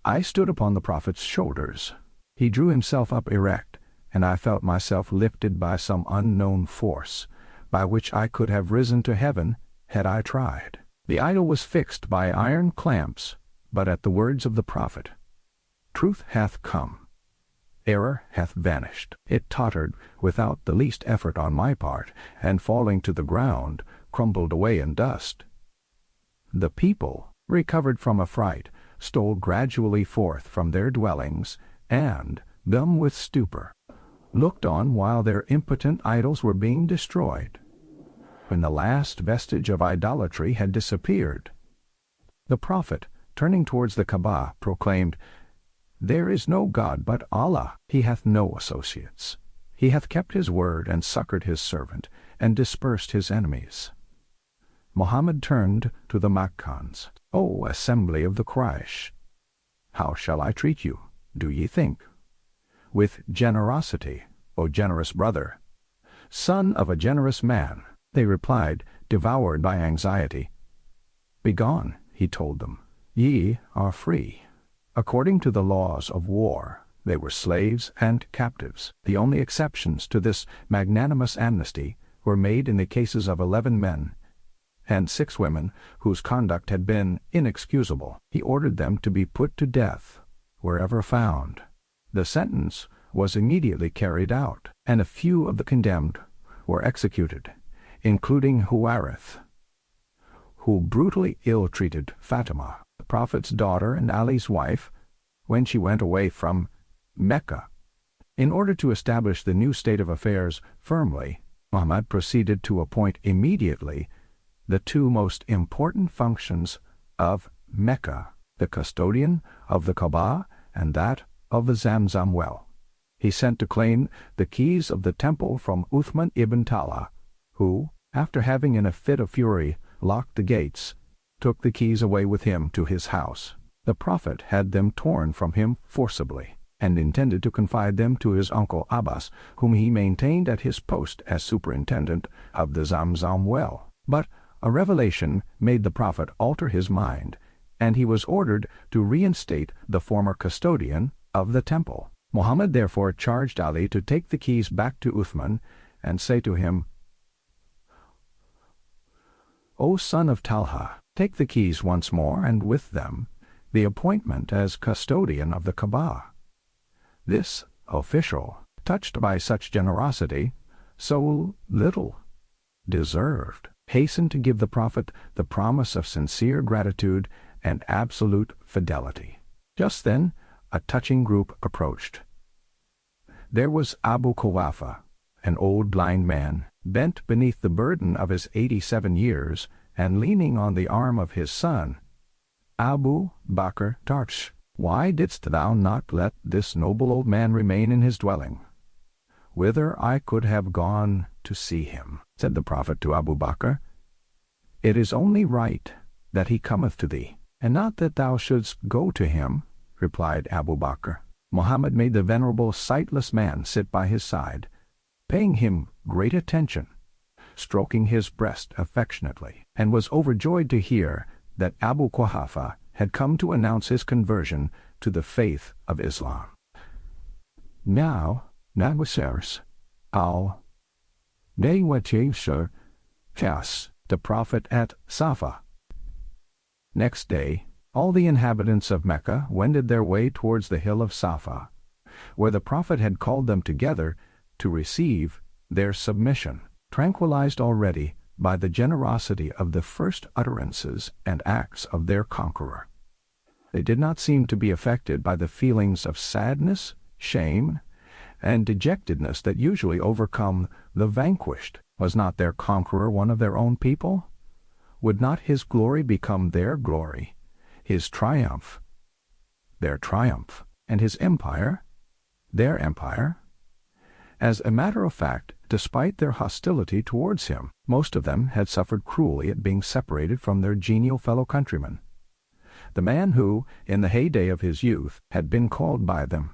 "I stood upon the Prophet's shoulders. He drew himself up erect, and I felt myself lifted by some unknown force, by which I could have risen to heaven had I tried." The idol was fixed by iron clamps, but at the words of the Prophet, "Truth hath come, error hath vanished," it tottered without the least effort on my part, and falling to the ground, crumbled away in dust. The people, recovered from affright, stole gradually forth from their dwellings, and, dumb with stupor, looked on while their impotent idols were being destroyed. When the last vestige of idolatry had disappeared, the Prophet, turning towards the Kaaba, proclaimed, "There is no God but Allah. He hath no associates. He hath kept his word and succored his servant, and dispersed his enemies." Muhammad turned to the Makkans. "O assembly of the Quraysh, how shall I treat you, do ye think? With generosity, O generous brother, son of a generous man." They replied, devoured by anxiety. "Begone," he told them, "ye are free." According to the laws of war, they were slaves and captives. The only exceptions to this magnanimous amnesty were made in the cases of 11 men and 6 women whose conduct had been inexcusable. He ordered them to be put to death wherever found. The sentence was immediately carried out, and a few of the condemned were executed, including Huwarith, who brutally ill-treated Fatima, the Prophet's daughter and Ali's wife, when she went away from Mecca. In order to establish the new state of affairs firmly, Muhammad proceeded to appoint immediately the 2 most important functions of Mecca, the custodian of the Kaaba and that of the Zamzam well. He sent to claim the keys of the temple from Uthman ibn Talha, who, after having in a fit of fury locked the gates, took the keys away with him to his house. The Prophet had them torn from him forcibly. and intended to confide them to his uncle Abbas, whom he maintained at his post as superintendent of the Zamzam well. But a revelation made the Prophet alter his mind, and he was ordered to reinstate the former custodian of the temple. Muhammad therefore charged Ali to take the keys back to Uthman and say to him, "O son of Talha, take the keys once more, and with them the appointment as custodian of the Kaaba." This official, touched by such generosity, so little deserved, hastened to give the Prophet the promise of sincere gratitude and absolute fidelity. Just then a touching group approached. There was Abu Quhafa, an old blind man, bent beneath the burden of his 87 years and leaning on the arm of his son, Abu Bakr Tarsh. "Why didst thou not let this noble old man remain in his dwelling, whither I could have gone to see him?" said the Prophet to Abu Bakr. "It is only right that he cometh to thee, and not that thou shouldst go to him," replied Abu Bakr. Muhammad made the venerable sightless man sit by his side, paying him great attention, stroking his breast affectionately, and was overjoyed to hear that Abu Quhafa had come to announce his conversion to the faith of Islam. Now, Nagwasers, al-Dawatishur, the Prophet at Safa. Next day, all the inhabitants of Mecca wended their way towards the hill of Safa, where the Prophet had called them together to receive their submission, tranquilized already by the generosity of the first utterances and acts of their conqueror. They did not seem to be affected by the feelings of sadness, shame, and dejectedness that usually overcome the vanquished. Was not their conqueror one of their own people? Would not his glory become their glory, his triumph their triumph, and his empire their empire? As a matter of fact, despite their hostility towards him, most of them had suffered cruelly at being separated from their genial fellow countrymen. The man who, in the heyday of his youth, had been called by them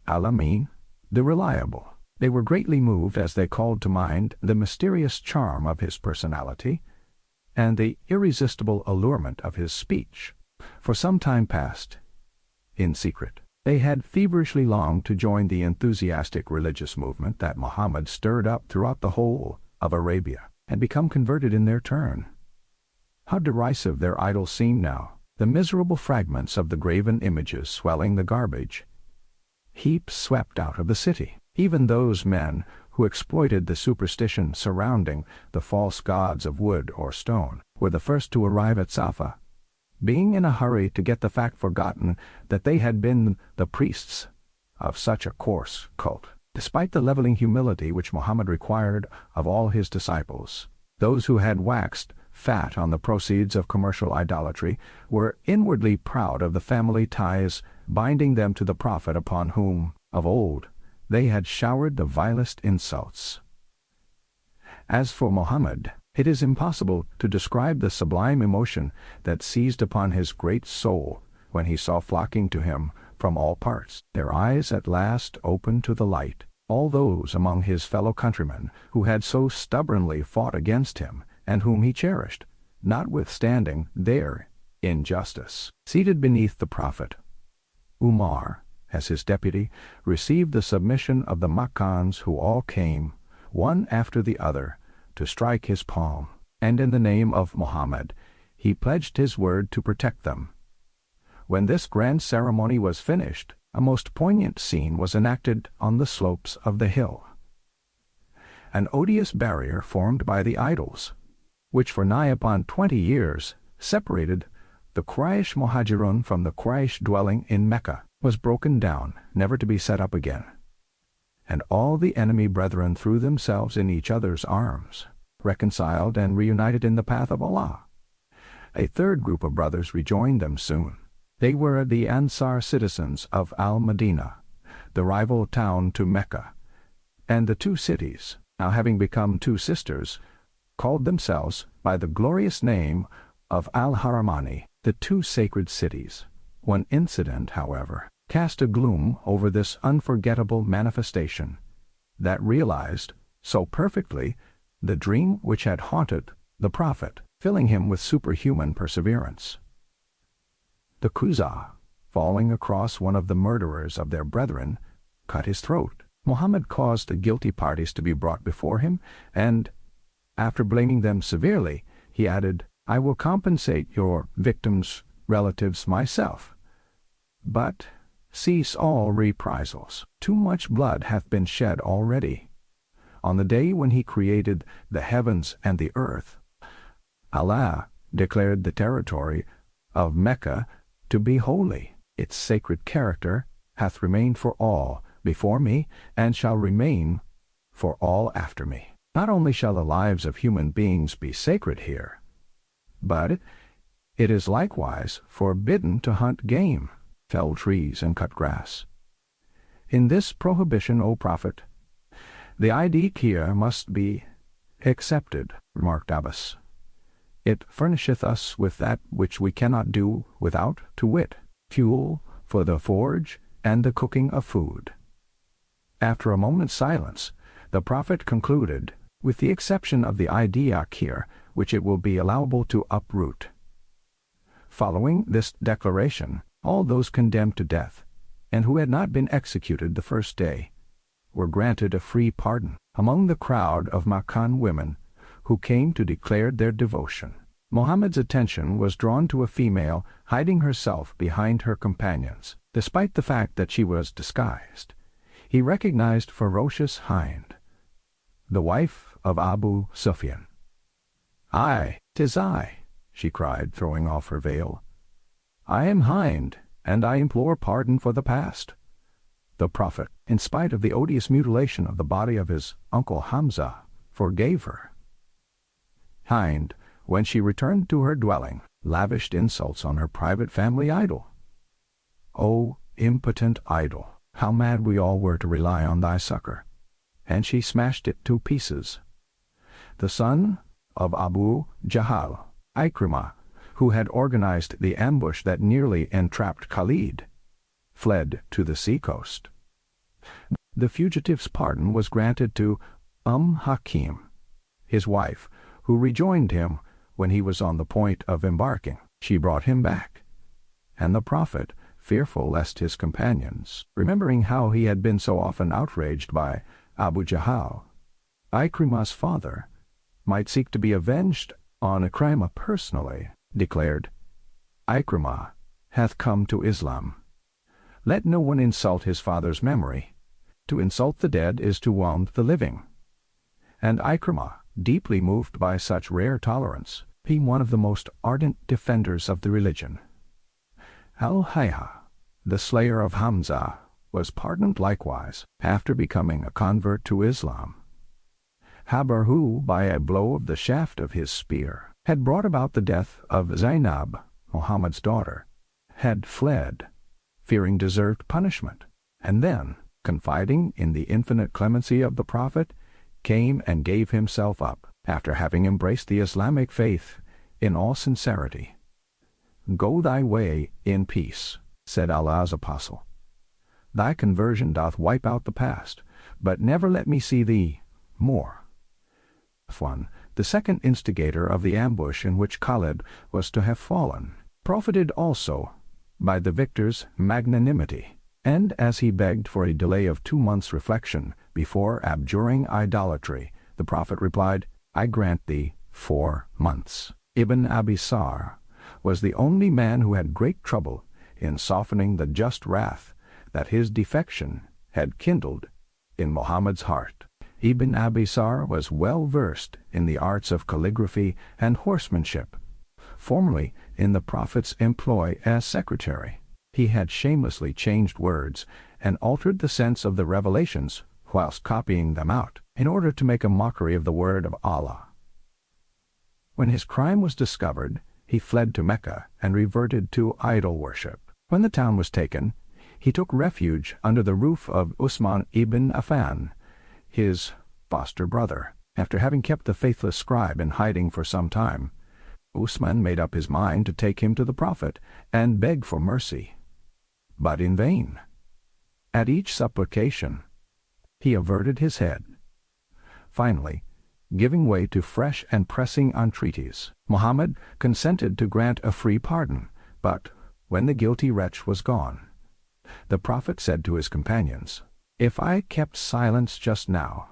Al-Amin, the Reliable. They were greatly moved as they called to mind the mysterious charm of his personality and the irresistible allurement of his speech. For some time past, in secret, they had feverishly longed to join the enthusiastic religious movement that Muhammad stirred up throughout the whole of Arabia, and become converted in their turn. How derisive their idols seemed now, the miserable fragments of the graven images swelling the garbage heaps swept out of the city. Even those men who exploited the superstition surrounding the false gods of wood or stone were the first to arrive at Safa, being in a hurry to get the fact forgotten that they had been the priests of such a coarse cult. Despite the leveling humility which Muhammad required of all his disciples, those who had waxed fat on the proceeds of commercial idolatry were inwardly proud of the family ties binding them to the Prophet, upon whom, of old, they had showered the vilest insults. As for Muhammad, it is impossible to describe the sublime emotion that seized upon his great soul when he saw flocking to him from all parts, their eyes at last opened to the light, all those among his fellow countrymen who had so stubbornly fought against him and whom he cherished, notwithstanding their injustice. Seated beneath the Prophet, Umar, as his deputy, received the submission of the Makkans, who all came, one after the other, to strike his palm, and in the name of Muhammad he pledged his word to protect them. When this grand ceremony was finished, a most poignant scene was enacted on the slopes of the hill. An odious barrier formed by the idols, which for nigh upon 20 years separated the Quraysh Muhajirun from the Quraysh dwelling in Mecca, was broken down, never to be set up again. And all the enemy brethren threw themselves in each other's arms, reconciled and reunited in the path of Allah. A third group of brothers rejoined them soon. They were the Ansar citizens of Al-Madinah, the rival town to Mecca, and the two cities, now having become two sisters, called themselves by the glorious name of Al-Haramani, the two sacred cities. One incident, however, cast a gloom over this unforgettable manifestation that realized so perfectly the dream which had haunted the prophet, filling him with superhuman perseverance. The Quzah, falling across one of the murderers of their brethren, cut his throat. Muhammad caused the guilty parties to be brought before him, and, after blaming them severely, he added, "I will compensate your victims' relatives myself. But cease all reprisals. Too much blood hath been shed already. On the day when he created the heavens and the earth, Allah declared the territory of Mecca to be holy. Its sacred character hath remained for all before me, and shall remain for all after me. Not only shall the lives of human beings be sacred here, but it is likewise forbidden to hunt game, fell trees, and cut grass. In this prohibition, O Prophet, the idea here must be accepted," remarked Abbas. "It furnisheth us with that which we cannot do without, to wit, fuel for the forge and the cooking of food." After a moment's silence, the Prophet concluded, "With the exception of the idea here, which it will be allowable to uproot." Following this declaration, all those condemned to death, and who had not been executed the first day, were granted a free pardon. Among the crowd of Makkan women who came to declare their devotion, Muhammad's attention was drawn to a female hiding herself behind her companions. Despite the fact that she was disguised, he recognized ferocious Hind, the wife of Abu Sufyan. "Aye, 'tis I," she cried, throwing off her veil. "I am Hind, and I implore pardon for the past." The Prophet, in spite of the odious mutilation of the body of his uncle Hamza, forgave her. Hind, when she returned to her dwelling, lavished insults on her private family idol. "O impotent idol, how mad we all were to rely on thy succor!" And she smashed it to pieces. The son of Abu Jahal, Ikrimah, who had organized the ambush that nearly entrapped Khalid, fled to the seacoast. The fugitive's pardon was granted to Hakim, his wife, who rejoined him when he was on the point of embarking. She brought him back, and the Prophet, fearful lest his companions, remembering how he had been so often outraged by Abu Jahal, Ikrimah's father, might seek to be avenged on Ikrimah personally, declared, "Ikrimah hath come to Islam. Let no one insult his father's memory. To insult the dead is to wound the living." And Ikrimah, deeply moved by such rare tolerance, being one of the most ardent defenders of the religion. Al-Hayha, the slayer of Hamza, was pardoned likewise, after becoming a convert to Islam. Habar, who, by a blow of the shaft of his spear, had brought about the death of Zainab, Muhammad's daughter, had fled, fearing deserved punishment, and then, confiding in the infinite clemency of the Prophet, came and gave himself up, after having embraced the Islamic faith in all sincerity. "Go thy way in peace," said Allah's apostle. "Thy conversion doth wipe out the past, but never let me see thee more." One, the second instigator of the ambush in which Khalid was to have fallen, profited also by the victor's magnanimity, and as he begged for a delay of 2 months' reflection before abjuring idolatry, the Prophet replied, "I grant thee 4 months." Ibn Abi Sar was the only man who had great trouble in softening the just wrath that his defection had kindled in Muhammad's heart. Ibn Abi Sar was well versed in the arts of calligraphy and horsemanship. Formerly in the Prophet's employ as secretary, he had shamelessly changed words and altered the sense of the revelations whilst copying them out, in order to make a mockery of the word of Allah. When his crime was discovered, he fled to Mecca and reverted to idol worship. When the town was taken, he took refuge under the roof of Usman ibn Affan, his foster brother. After having kept the faithless scribe in hiding for some time, Usman made up his mind to take him to the Prophet and beg for mercy. but in vain. At each supplication, he averted his head. Finally, giving way to fresh and pressing entreaties, Mohammed consented to grant a free pardon, but when the guilty wretch was gone, the Prophet said to his companions, "If I kept silence just now,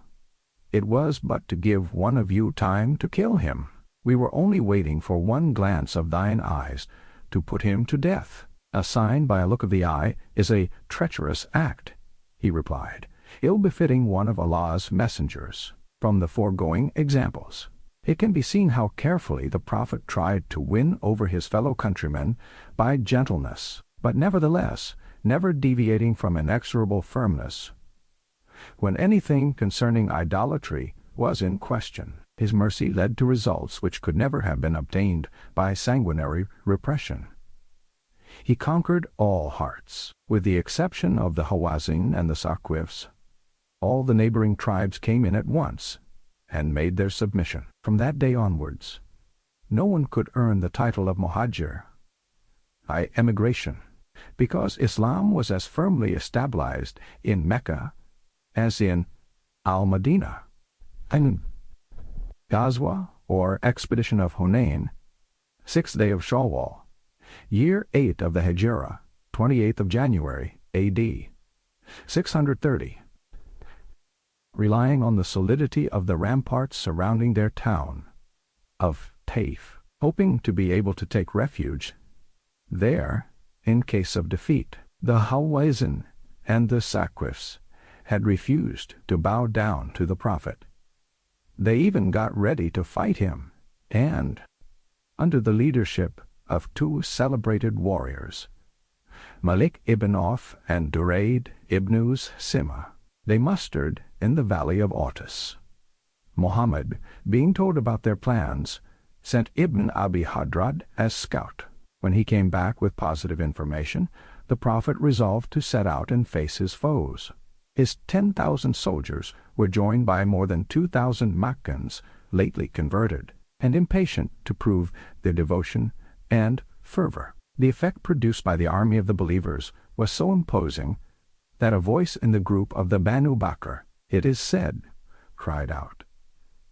it was but to give one of you time to kill him. We were only waiting for one glance of thine eyes to put him to death." "A sign by a look of the eye is a treacherous act," he replied, "ill befitting one of Allah's messengers. From the foregoing examples, it can be seen how carefully the Prophet tried to win over his fellow countrymen by gentleness, but nevertheless never deviating from inexorable firmness. When anything concerning idolatry was in question, his mercy led to results which could never have been obtained by sanguinary repression. He conquered all hearts, with the exception of the Hawazin and the Saqifs. All the neighboring tribes came in at once, and made their submission. From that day onwards, no one could earn the title of Muhajir, by emigration, because Islam was as firmly established in Mecca as in Al-Madinah. Ghazwa, or Expedition of Hunain, 6th day of Shawwal, year 8 of the Hijra, 28th of January, A.D. 630. Relying on the solidity of the ramparts surrounding their town of Taif, hoping to be able to take refuge there in case of defeat, the Hawazin and the Saqifs had refused to bow down to the Prophet. They even got ready to fight him, and, under the leadership of two celebrated warriors, Malik ibn Auf and Durayd ibn Sima, they mustered in the valley of Autus. Mohammed, being told about their plans, sent Ibn Abi Hadrad as scout. When he came back with positive information, the Prophet resolved to set out and face his foes. His 10,000 soldiers were joined by more than 2,000 Makkans, lately converted, and impatient to prove their devotion and fervor. The effect produced by the army of the believers was so imposing that a voice in the group of the Banu Bakr, it is said, cried out,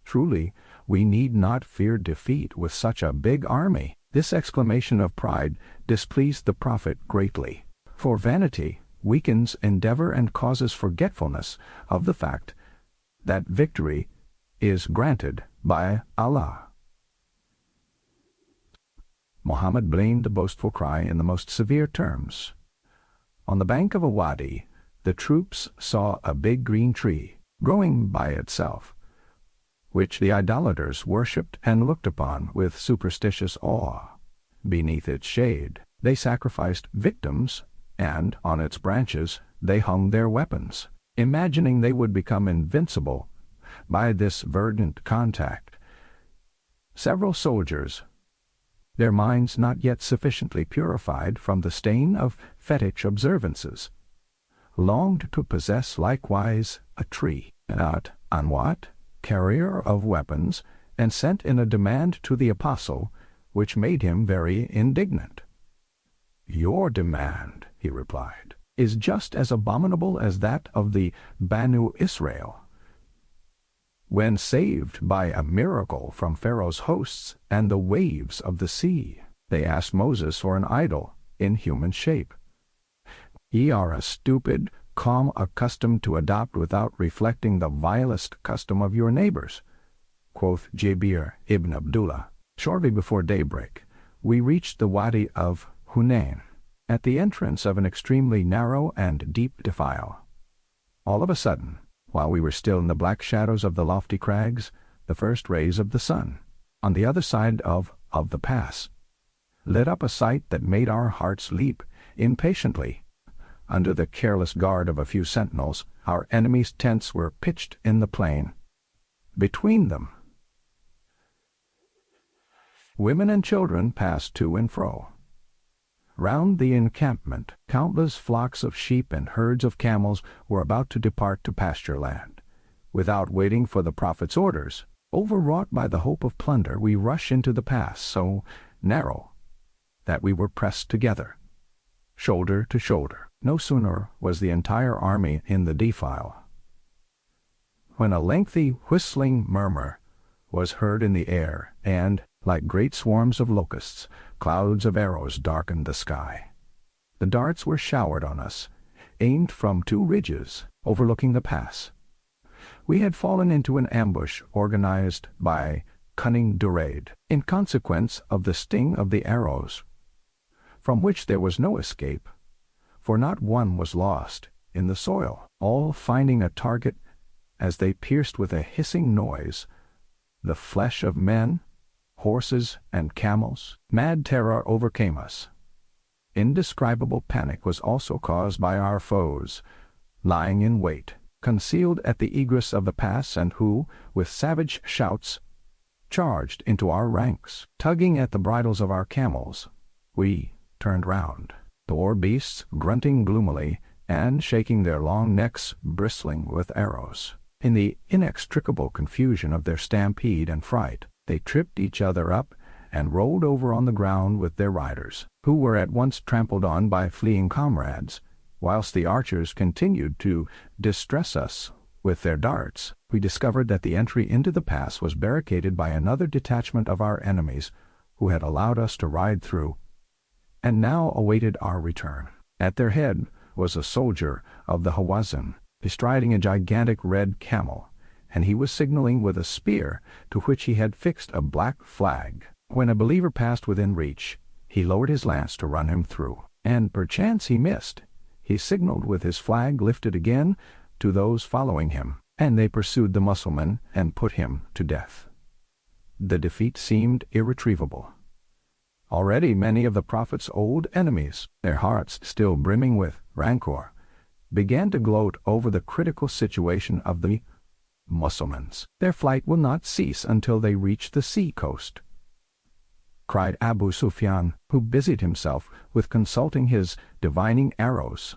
"Truly, we need not fear defeat with such a big army." This exclamation of pride displeased the Prophet greatly, for vanity weakens endeavor and causes forgetfulness of the fact that victory is granted by Allah. Mohammed blamed the boastful cry in the most severe terms. On the bank of a wadi, the troops saw a big green tree growing by itself, which the idolaters worshipped and looked upon with superstitious awe. Beneath its shade, they sacrificed victims, and on its branches they hung their weapons, imagining they would become invincible by this verdant contact. Several soldiers, their minds not yet sufficiently purified from the stain of fetish observances, longed to possess likewise a tree, not Anwat, carrier of weapons, and sent in a demand to the apostle, which made him very indignant. "Your demand," he replied, "is just as abominable as that of the Banu Israel. When saved by a miracle from Pharaoh's hosts and the waves of the sea, they asked Moses for an idol in human shape. Ye are a stupid calm accustomed to adopt without reflecting the vilest custom of your neighbors," quoth Jabir ibn Abdullah. Shortly before daybreak, we reached the wadi of Hunain, at the entrance of an extremely narrow and deep defile. All of a sudden, while we were still in the black shadows of the lofty crags, the first rays of the sun, on the other side of the pass, lit up a sight that made our hearts leap impatiently. Under the careless guard of a few sentinels, our enemies' tents were pitched in the plain. Between them, women and children passed to and fro. Round the encampment, countless flocks of sheep and herds of camels were about to depart to pasture land. Without waiting for the Prophet's orders, overwrought by the hope of plunder, we rushed into the pass, so narrow that we were pressed together, shoulder to shoulder. No sooner was the entire army in the defile, when a lengthy whistling murmur was heard in the air, and, like great swarms of locusts, clouds of arrows darkened the sky. The darts were showered on us, aimed from 2 ridges overlooking the pass. We had fallen into an ambush organized by cunning Duraid, in consequence of the sting of the arrows, from which there was no escape, for not one was lost in the soil, all finding a target as they pierced with a hissing noise the flesh of men, horses, and camels. Mad terror overcame us. Indescribable panic was also caused by our foes, lying in wait, concealed at the egress of the pass, and who, with savage shouts, charged into our ranks. Tugging at the bridles of our camels, we turned round, the poor beasts grunting gloomily and shaking their long necks bristling with arrows. In the inextricable confusion of their stampede and fright, they tripped each other up and rolled over on the ground with their riders, who were at once trampled on by fleeing comrades, whilst the archers continued to distress us with their darts. We discovered that the entry into the pass was barricaded by another detachment of our enemies, who had allowed us to ride through, and now awaited our return. At their head was a soldier of the Hawazin, bestriding a gigantic red camel, and he was signaling with a spear to which he had fixed a black flag. When a believer passed within reach, he lowered his lance to run him through, and perchance he missed. He signaled with his flag lifted again to those following him, and they pursued the Mussulman and put him to death. The defeat seemed irretrievable. Already many of the Prophet's old enemies, their hearts still brimming with rancor, began to gloat over the critical situation of the Mussulmans. Their flight will not cease until they reach the sea coast, cried Abu Sufyan, who busied himself with consulting his divining arrows,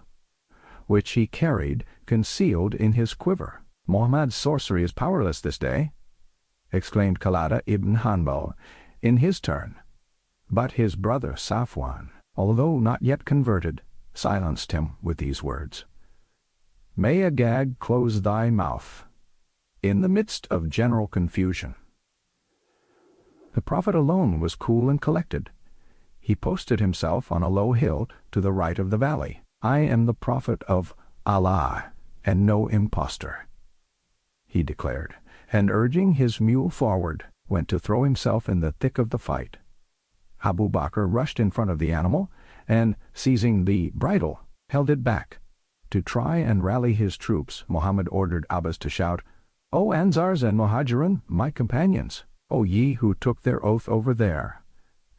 which he carried concealed in his quiver. Muhammad's sorcery is powerless this day, exclaimed Qalada ibn Hanbal in his turn. But his brother Safwan, although not yet converted, silenced him with these words: "May Agag close thy mouth." In the midst of general confusion, the Prophet alone was cool and collected. He posted himself on a low hill to the right of the valley. "I am the Prophet of Allah, and no impostor," he declared, and urging his mule forward, went to throw himself in the thick of the fight. Abu Bakr rushed in front of the animal, and, seizing the bridle, held it back. To try and rally his troops, Muhammad ordered Abbas to shout, "O Ansars and Muhajirun, my companions, O ye who took their oath over there,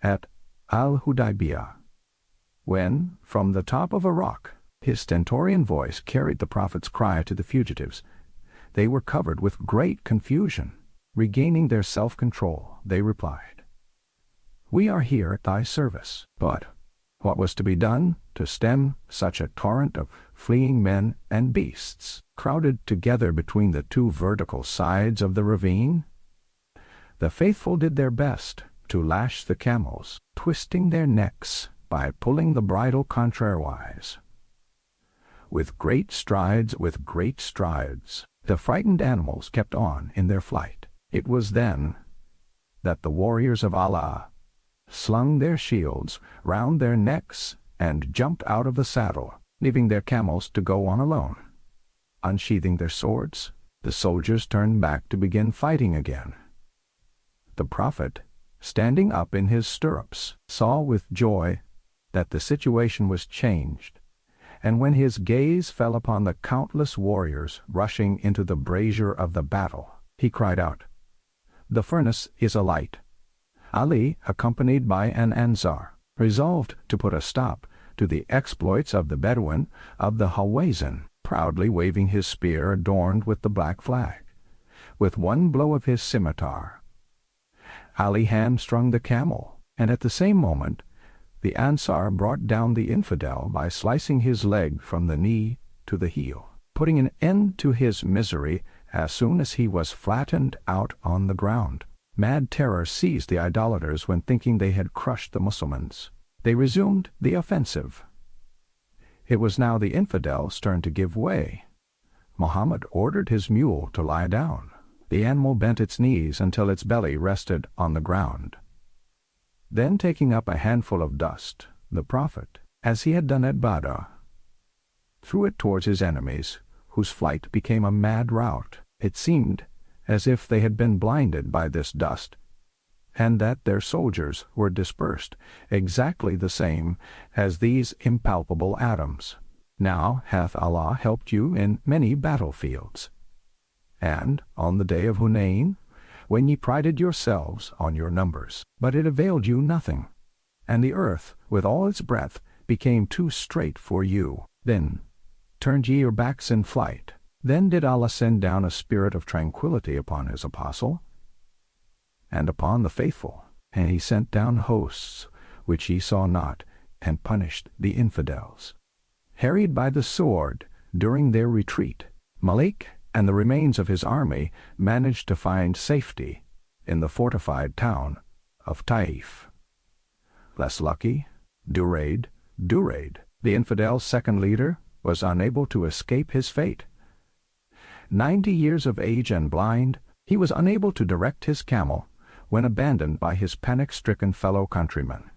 at Al-Hudaybiyah," when, from the top of a rock, his stentorian voice carried the Prophet's cry to the fugitives. They were covered with great confusion. Regaining their self-control, they replied, "We are here at thy service." But what was to be done to stem such a torrent of fleeing men and beasts, crowded together between the 2 vertical sides of the ravine? The faithful did their best to lash the camels, twisting their necks by pulling the bridle contrariwise. With great strides, the frightened animals kept on in their flight. It was then that the warriors of Allah slung their shields round their necks and jumped out of the saddle, leaving their camels to go on alone. Unsheathing their swords, the soldiers turned back to begin fighting again. The Prophet, standing up in his stirrups, saw with joy that the situation was changed, and when his gaze fell upon the countless warriors rushing into the brazier of the battle, he cried out, "The furnace is alight." Ali, accompanied by an Ansar, resolved to put a stop to the exploits of the Bedouin of the Hawazin, proudly waving his spear adorned with the black flag. With one blow of his scimitar, Ali hamstrung the camel, and at the same moment the Ansar brought down the infidel by slicing his leg from the knee to the heel, putting an end to his misery as soon as he was flattened out on the ground. Mad terror seized the idolaters when thinking they had crushed the Mussulmans. They resumed the offensive. It was now the infidel's turn to give way. Mohammed ordered his mule to lie down. The animal bent its knees until its belly rested on the ground. Then, taking up a handful of dust, the Prophet, as he had done at Badr, threw it towards his enemies, whose flight became a mad rout. It seemed as if they had been blinded by this dust, and that their soldiers were dispersed, exactly the same as these impalpable atoms. Now hath Allah helped you in many battlefields. And on the day of Hunain, when ye prided yourselves on your numbers, but it availed you nothing, and the earth with all its breadth became too strait for you, then turned ye your backs in flight. Then did Allah send down a spirit of tranquility upon his apostle, and upon the faithful, and he sent down hosts, which ye saw not, and punished the infidels. Harried by the sword during their retreat, Malik and the remains of his army managed to find safety in the fortified town of Taif. Less lucky, Duraid, the infidel's second leader, was unable to escape his fate. 90 years of age and blind, he was unable to direct his camel when abandoned by his panic-stricken fellow countrymen,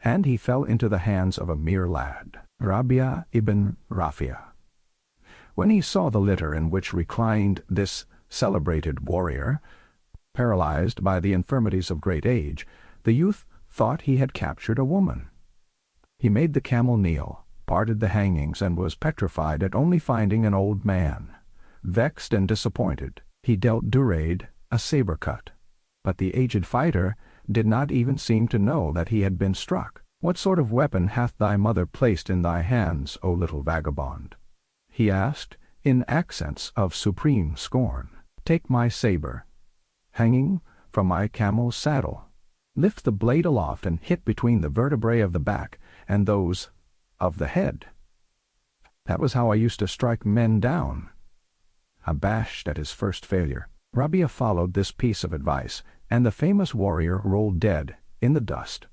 and he fell into the hands of a mere lad, Rabia ibn Rafia. When he saw the litter in which reclined this celebrated warrior, paralyzed by the infirmities of great age, the youth thought he had captured a woman. He made the camel kneel, parted the hangings, and was petrified at only finding an old man. Vexed and disappointed, he dealt Duraid a saber cut, but the aged fighter did not even seem to know that he had been struck. "What sort of weapon hath thy mother placed in thy hands, O little vagabond?" he asked, in accents of supreme scorn. "Take my saber, hanging from my camel's saddle. Lift the blade aloft and hit between the vertebrae of the back and those of the head. That was how I used to strike men down." Abashed at his first failure, Rabia followed this piece of advice, and the famous warrior rolled dead in the dust.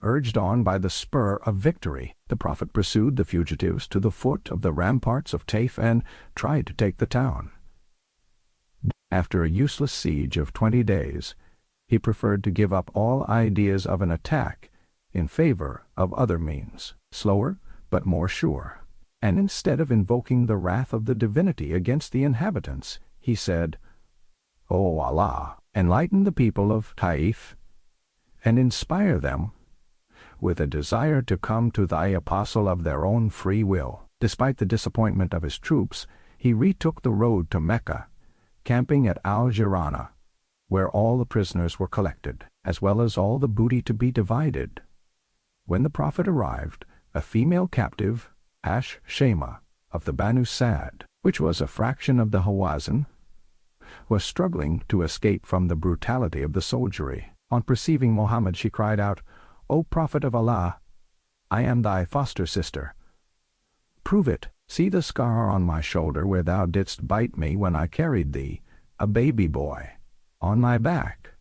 Urged on by the spur of victory, the Prophet pursued the fugitives to the foot of the ramparts of Taif and tried to take the town. After a useless siege of 20 days, he preferred to give up all ideas of an attack in favor of other means, slower but more sure. And instead of invoking the wrath of the divinity against the inhabitants, he said, "O Allah, enlighten the people of Taif, and inspire them with a desire to come to thy apostle of their own free will." Despite the disappointment of his troops, he retook the road to Mecca, camping at Al-Jirana, where all the prisoners were collected, as well as all the booty to be divided. When the Prophet arrived, a female captive, Shema, of the Banu Sa'd, which was a fraction of the Hawazin, was struggling to escape from the brutality of the soldiery. On perceiving Mohammed, she cried out, "O Prophet of Allah, I am thy foster sister. Prove it. See the scar on my shoulder where thou didst bite me when I carried thee, a baby boy, on my back."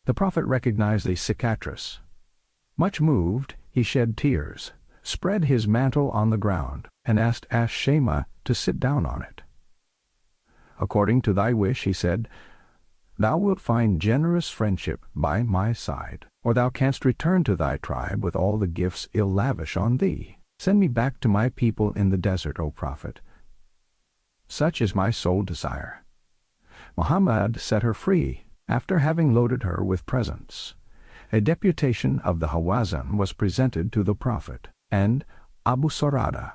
The Prophet recognized the cicatrice. Much moved, he shed tears, spread his mantle on the ground, and asked Shema to sit down on it. "According to thy wish," he said, "thou wilt find generous friendship by my side, or thou canst return to thy tribe with all the gifts ill lavish on thee. Send me back to my people in the desert, O Prophet. Such is my sole desire." Muhammad set her free, after having loaded her with presents. A deputation of the Hawazin was presented to the Prophet, and Abu Sarada,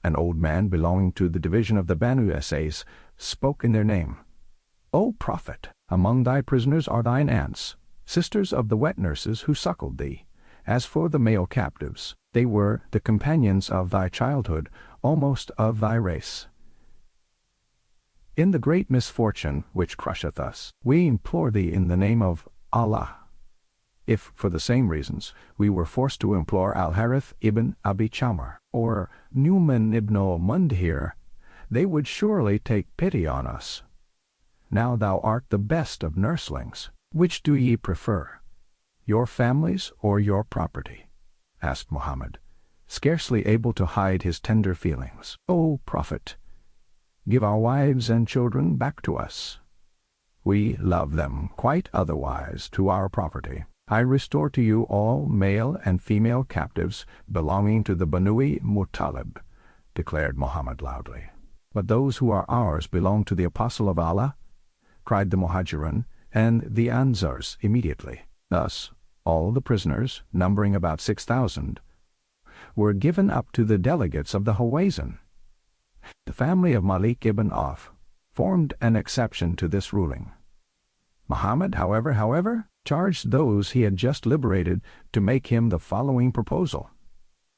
an old man belonging to the division of the Banu Sa'd, spoke in their name. "O Prophet, among thy prisoners are thine aunts, sisters of the wet nurses who suckled thee. As for the male captives, they were the companions of thy childhood, almost of thy race. In the great misfortune which crusheth us, we implore thee in the name of Allah. If, for the same reasons, we were forced to implore Al-Harith ibn Abi Chamar, or Nu'man ibn Mundhir, they would surely take pity on us. Now thou art the best of nurslings. Which do ye prefer, your families or your property?" asked Mohammed. scarcely able to hide his tender feelings. "O Prophet, give our wives and children back to us. We love them quite otherwise to our property. I restore to you all male and female captives belonging to the Banu Muttalib," declared Muhammad loudly. "But those who are ours belong to the Apostle of Allah," cried the Muhajirun and the Ansars immediately. Thus, all the prisoners, numbering about 6,000, were given up to the delegates of the Hawazin. The family of Malik ibn Auf formed an exception to this ruling. Muhammad, however, charged those he had just liberated to make him the following proposal: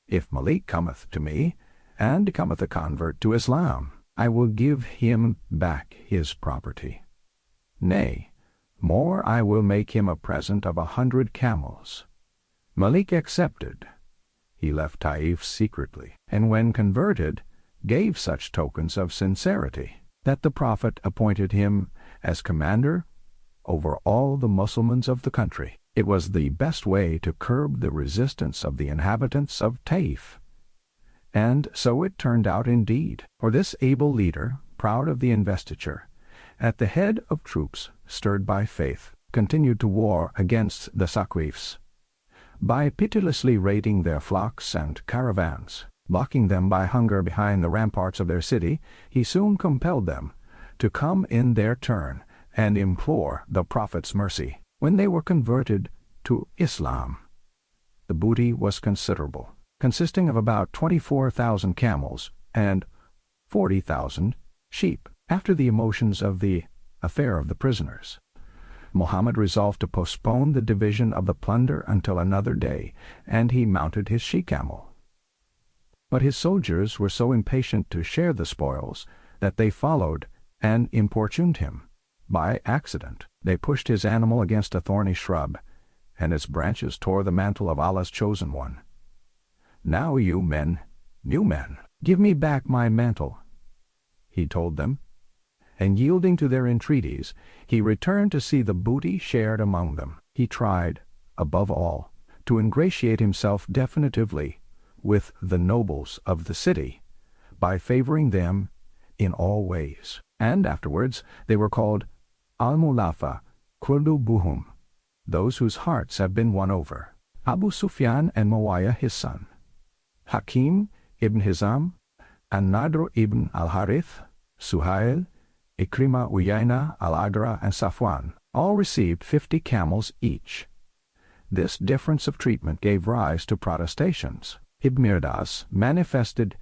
"If Malik cometh to me, and becometh a convert to Islam, I will give him back his property. Nay, more, I will make him a present of 100 camels." Malik accepted. He left Taif secretly, and when converted, gave such tokens of sincerity that the Prophet appointed him as commander over all the Mussulmans of the country. It was the best way to curb the resistance of the inhabitants of Taif. And so it turned out indeed, for this able leader, proud of the investiture, at the head of troops stirred by faith, continued to war against the Saqifs. By pitilessly raiding their flocks and caravans, blocking them by hunger behind the ramparts of their city, he soon compelled them to come in their turn and implore the Prophet's mercy. When they were converted to Islam, the booty was considerable, consisting of about 24,000 camels and 40,000 sheep. After the emotions of the affair of the prisoners, Muhammad resolved to postpone the division of the plunder until another day, and he mounted his she-camel. But his soldiers were so impatient to share the spoils that they followed and importuned him. By accident, they pushed his animal against a thorny shrub, and its branches tore the mantle of Allah's chosen one. "Now you men, give me back my mantle," he told them, and yielding to their entreaties, he returned to see the booty shared among them. He tried, above all, to ingratiate himself definitively with the nobles of the city by favoring them in all ways, and afterwards they were called Al-Mulafa Qulubuhum, those whose hearts have been won over. Abu Sufyan and Muawiyah his son, Hakim ibn Hizam, An-Nadr ibn al-Harith, Suhail, Ikrima Uyayna al-Agra, and Safwan, all received 50 camels each. This difference of treatment gave rise to protestations. Ibn Mirdas manifested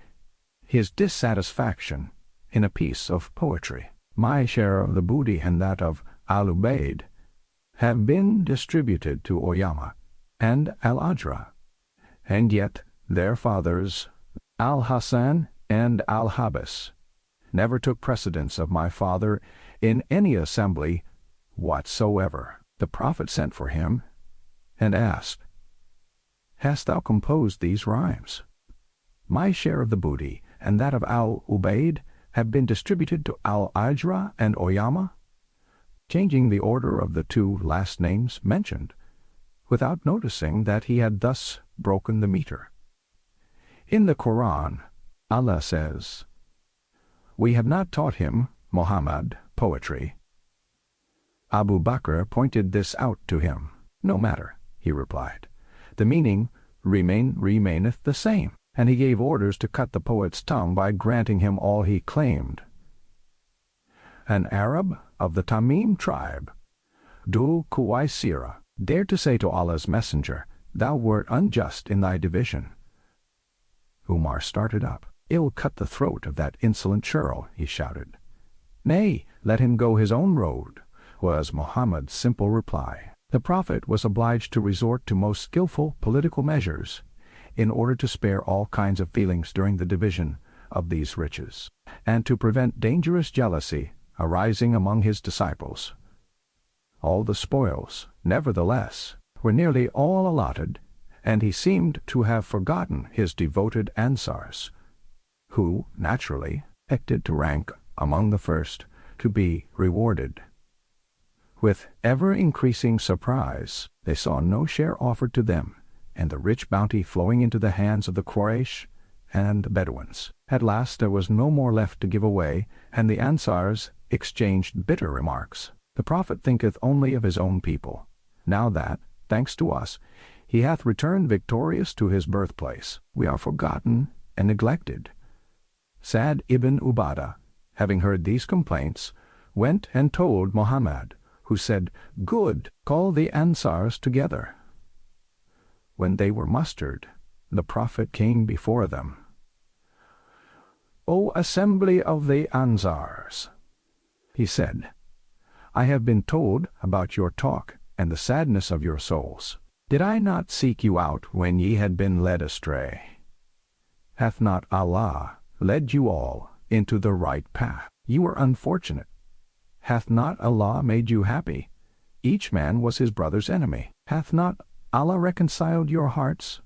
his dissatisfaction in a piece of poetry. "My share of the booty and that of Al-Ubaid have been distributed to Oyama and Al-Ajra, and yet their fathers, Al-Hasan and Al-Habas, never took precedence of my father in any assembly whatsoever." The Prophet sent for him and asked, "Hast thou composed these rhymes? My share of the booty and that of Al-Ubaid have been distributed to Al-Ajra and Oyama," changing the order of the two last names mentioned, without noticing that he had thus broken the meter. In the Quran, Allah says, "We have not taught him, Muhammad, poetry." Abu Bakr pointed this out to him. "No matter," he replied. "The meaning remaineth the same." And he gave orders to cut the poet's tongue by granting him all he claimed. An Arab of the Tamim tribe, Dhul Quwaisira, dared to say to Allah's messenger, "Thou wert unjust in thy division." Umar started up. "Ill cut the throat of that insolent churl," he shouted. "Nay, let him go his own road," was Muhammad's simple reply. The Prophet was obliged to resort to most skillful political measures in order to spare all kinds of feelings during the division of these riches, and to prevent dangerous jealousy arising among his disciples. All the spoils, nevertheless, were nearly all allotted, and he seemed to have forgotten his devoted Ansars, who, naturally, expected to rank among the first to be rewarded. With ever-increasing surprise, they saw no share offered to them and the rich bounty flowing into the hands of the Quraysh and Bedouins. At last there was no more left to give away, and the Ansars exchanged bitter remarks. The Prophet thinketh only of his own people, now that, thanks to us, he hath returned victorious to his birthplace. We are forgotten and neglected. Sa'd ibn Ubadah, having heard these complaints, went and told Mohammad, who said, Good, call the Ansars together. When they were mustered, the Prophet came before them. O assembly of the Ansars, he said, I have been told about your talk and the sadness of your souls. Did I not seek you out when ye had been led astray? Hath not Allah led you all into the right path? You were unfortunate. Hath not Allah made you happy? Each man was his brother's enemy. Hath not Allah reconciled your hearts?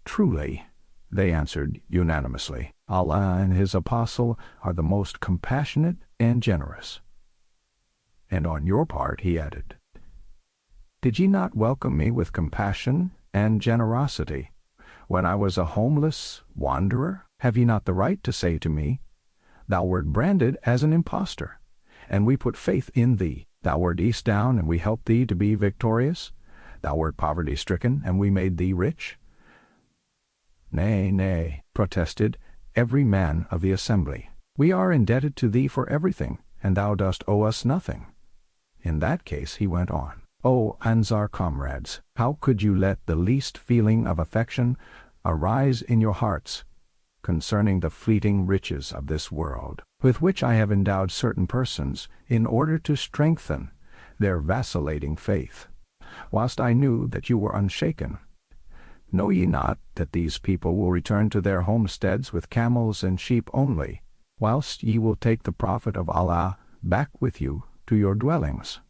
Truly, they answered unanimously, Allah and his apostle are the most compassionate and generous. And on your part, he added, Did ye not welcome me with compassion and generosity when I was a homeless wanderer? Have ye not the right to say to me, Thou wert branded as an impostor, and we put faith in thee. Thou wert east down, and we helped thee to be victorious. Thou wert poverty-stricken, and we made thee rich. Nay, nay, protested every man of the assembly. We are indebted to thee for everything, and thou dost owe us nothing. In that case, he went on, O Ansar comrades, how could you let the least feeling of affection arise in your hearts concerning the fleeting riches of this world, with which I have endowed certain persons in order to strengthen their vacillating faith, whilst I knew that you were unshaken? Know ye not that these people will return to their homesteads with camels and sheep only, whilst ye will take the Prophet of Allah back with you to your dwellings?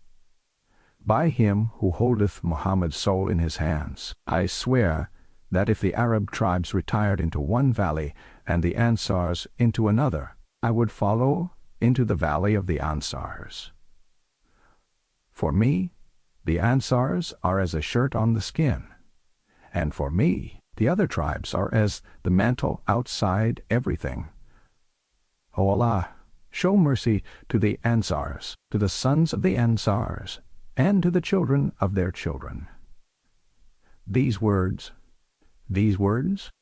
By him who holdeth Muhammad's soul in his hands, I swear that if the Arab tribes retired into one valley and the Ansars into another, I would follow into the valley of the Ansars. For me, the Ansars are as a shirt on the skin, and for me, the other tribes are as the mantle outside everything. O Allah, show mercy to the Ansars, to the sons of the Ansars, and to the children of their children. These words,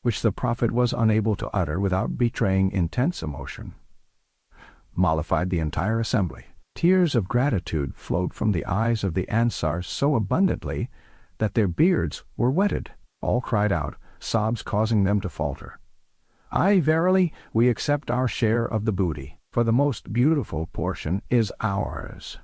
which the Prophet was unable to utter without betraying intense emotion, mollified the entire assembly. Tears of gratitude flowed from the eyes of the Ansars so abundantly that their beards were wetted. All cried out, sobs causing them to falter, Aye, verily, we accept our share of the booty, for the most beautiful portion is ours.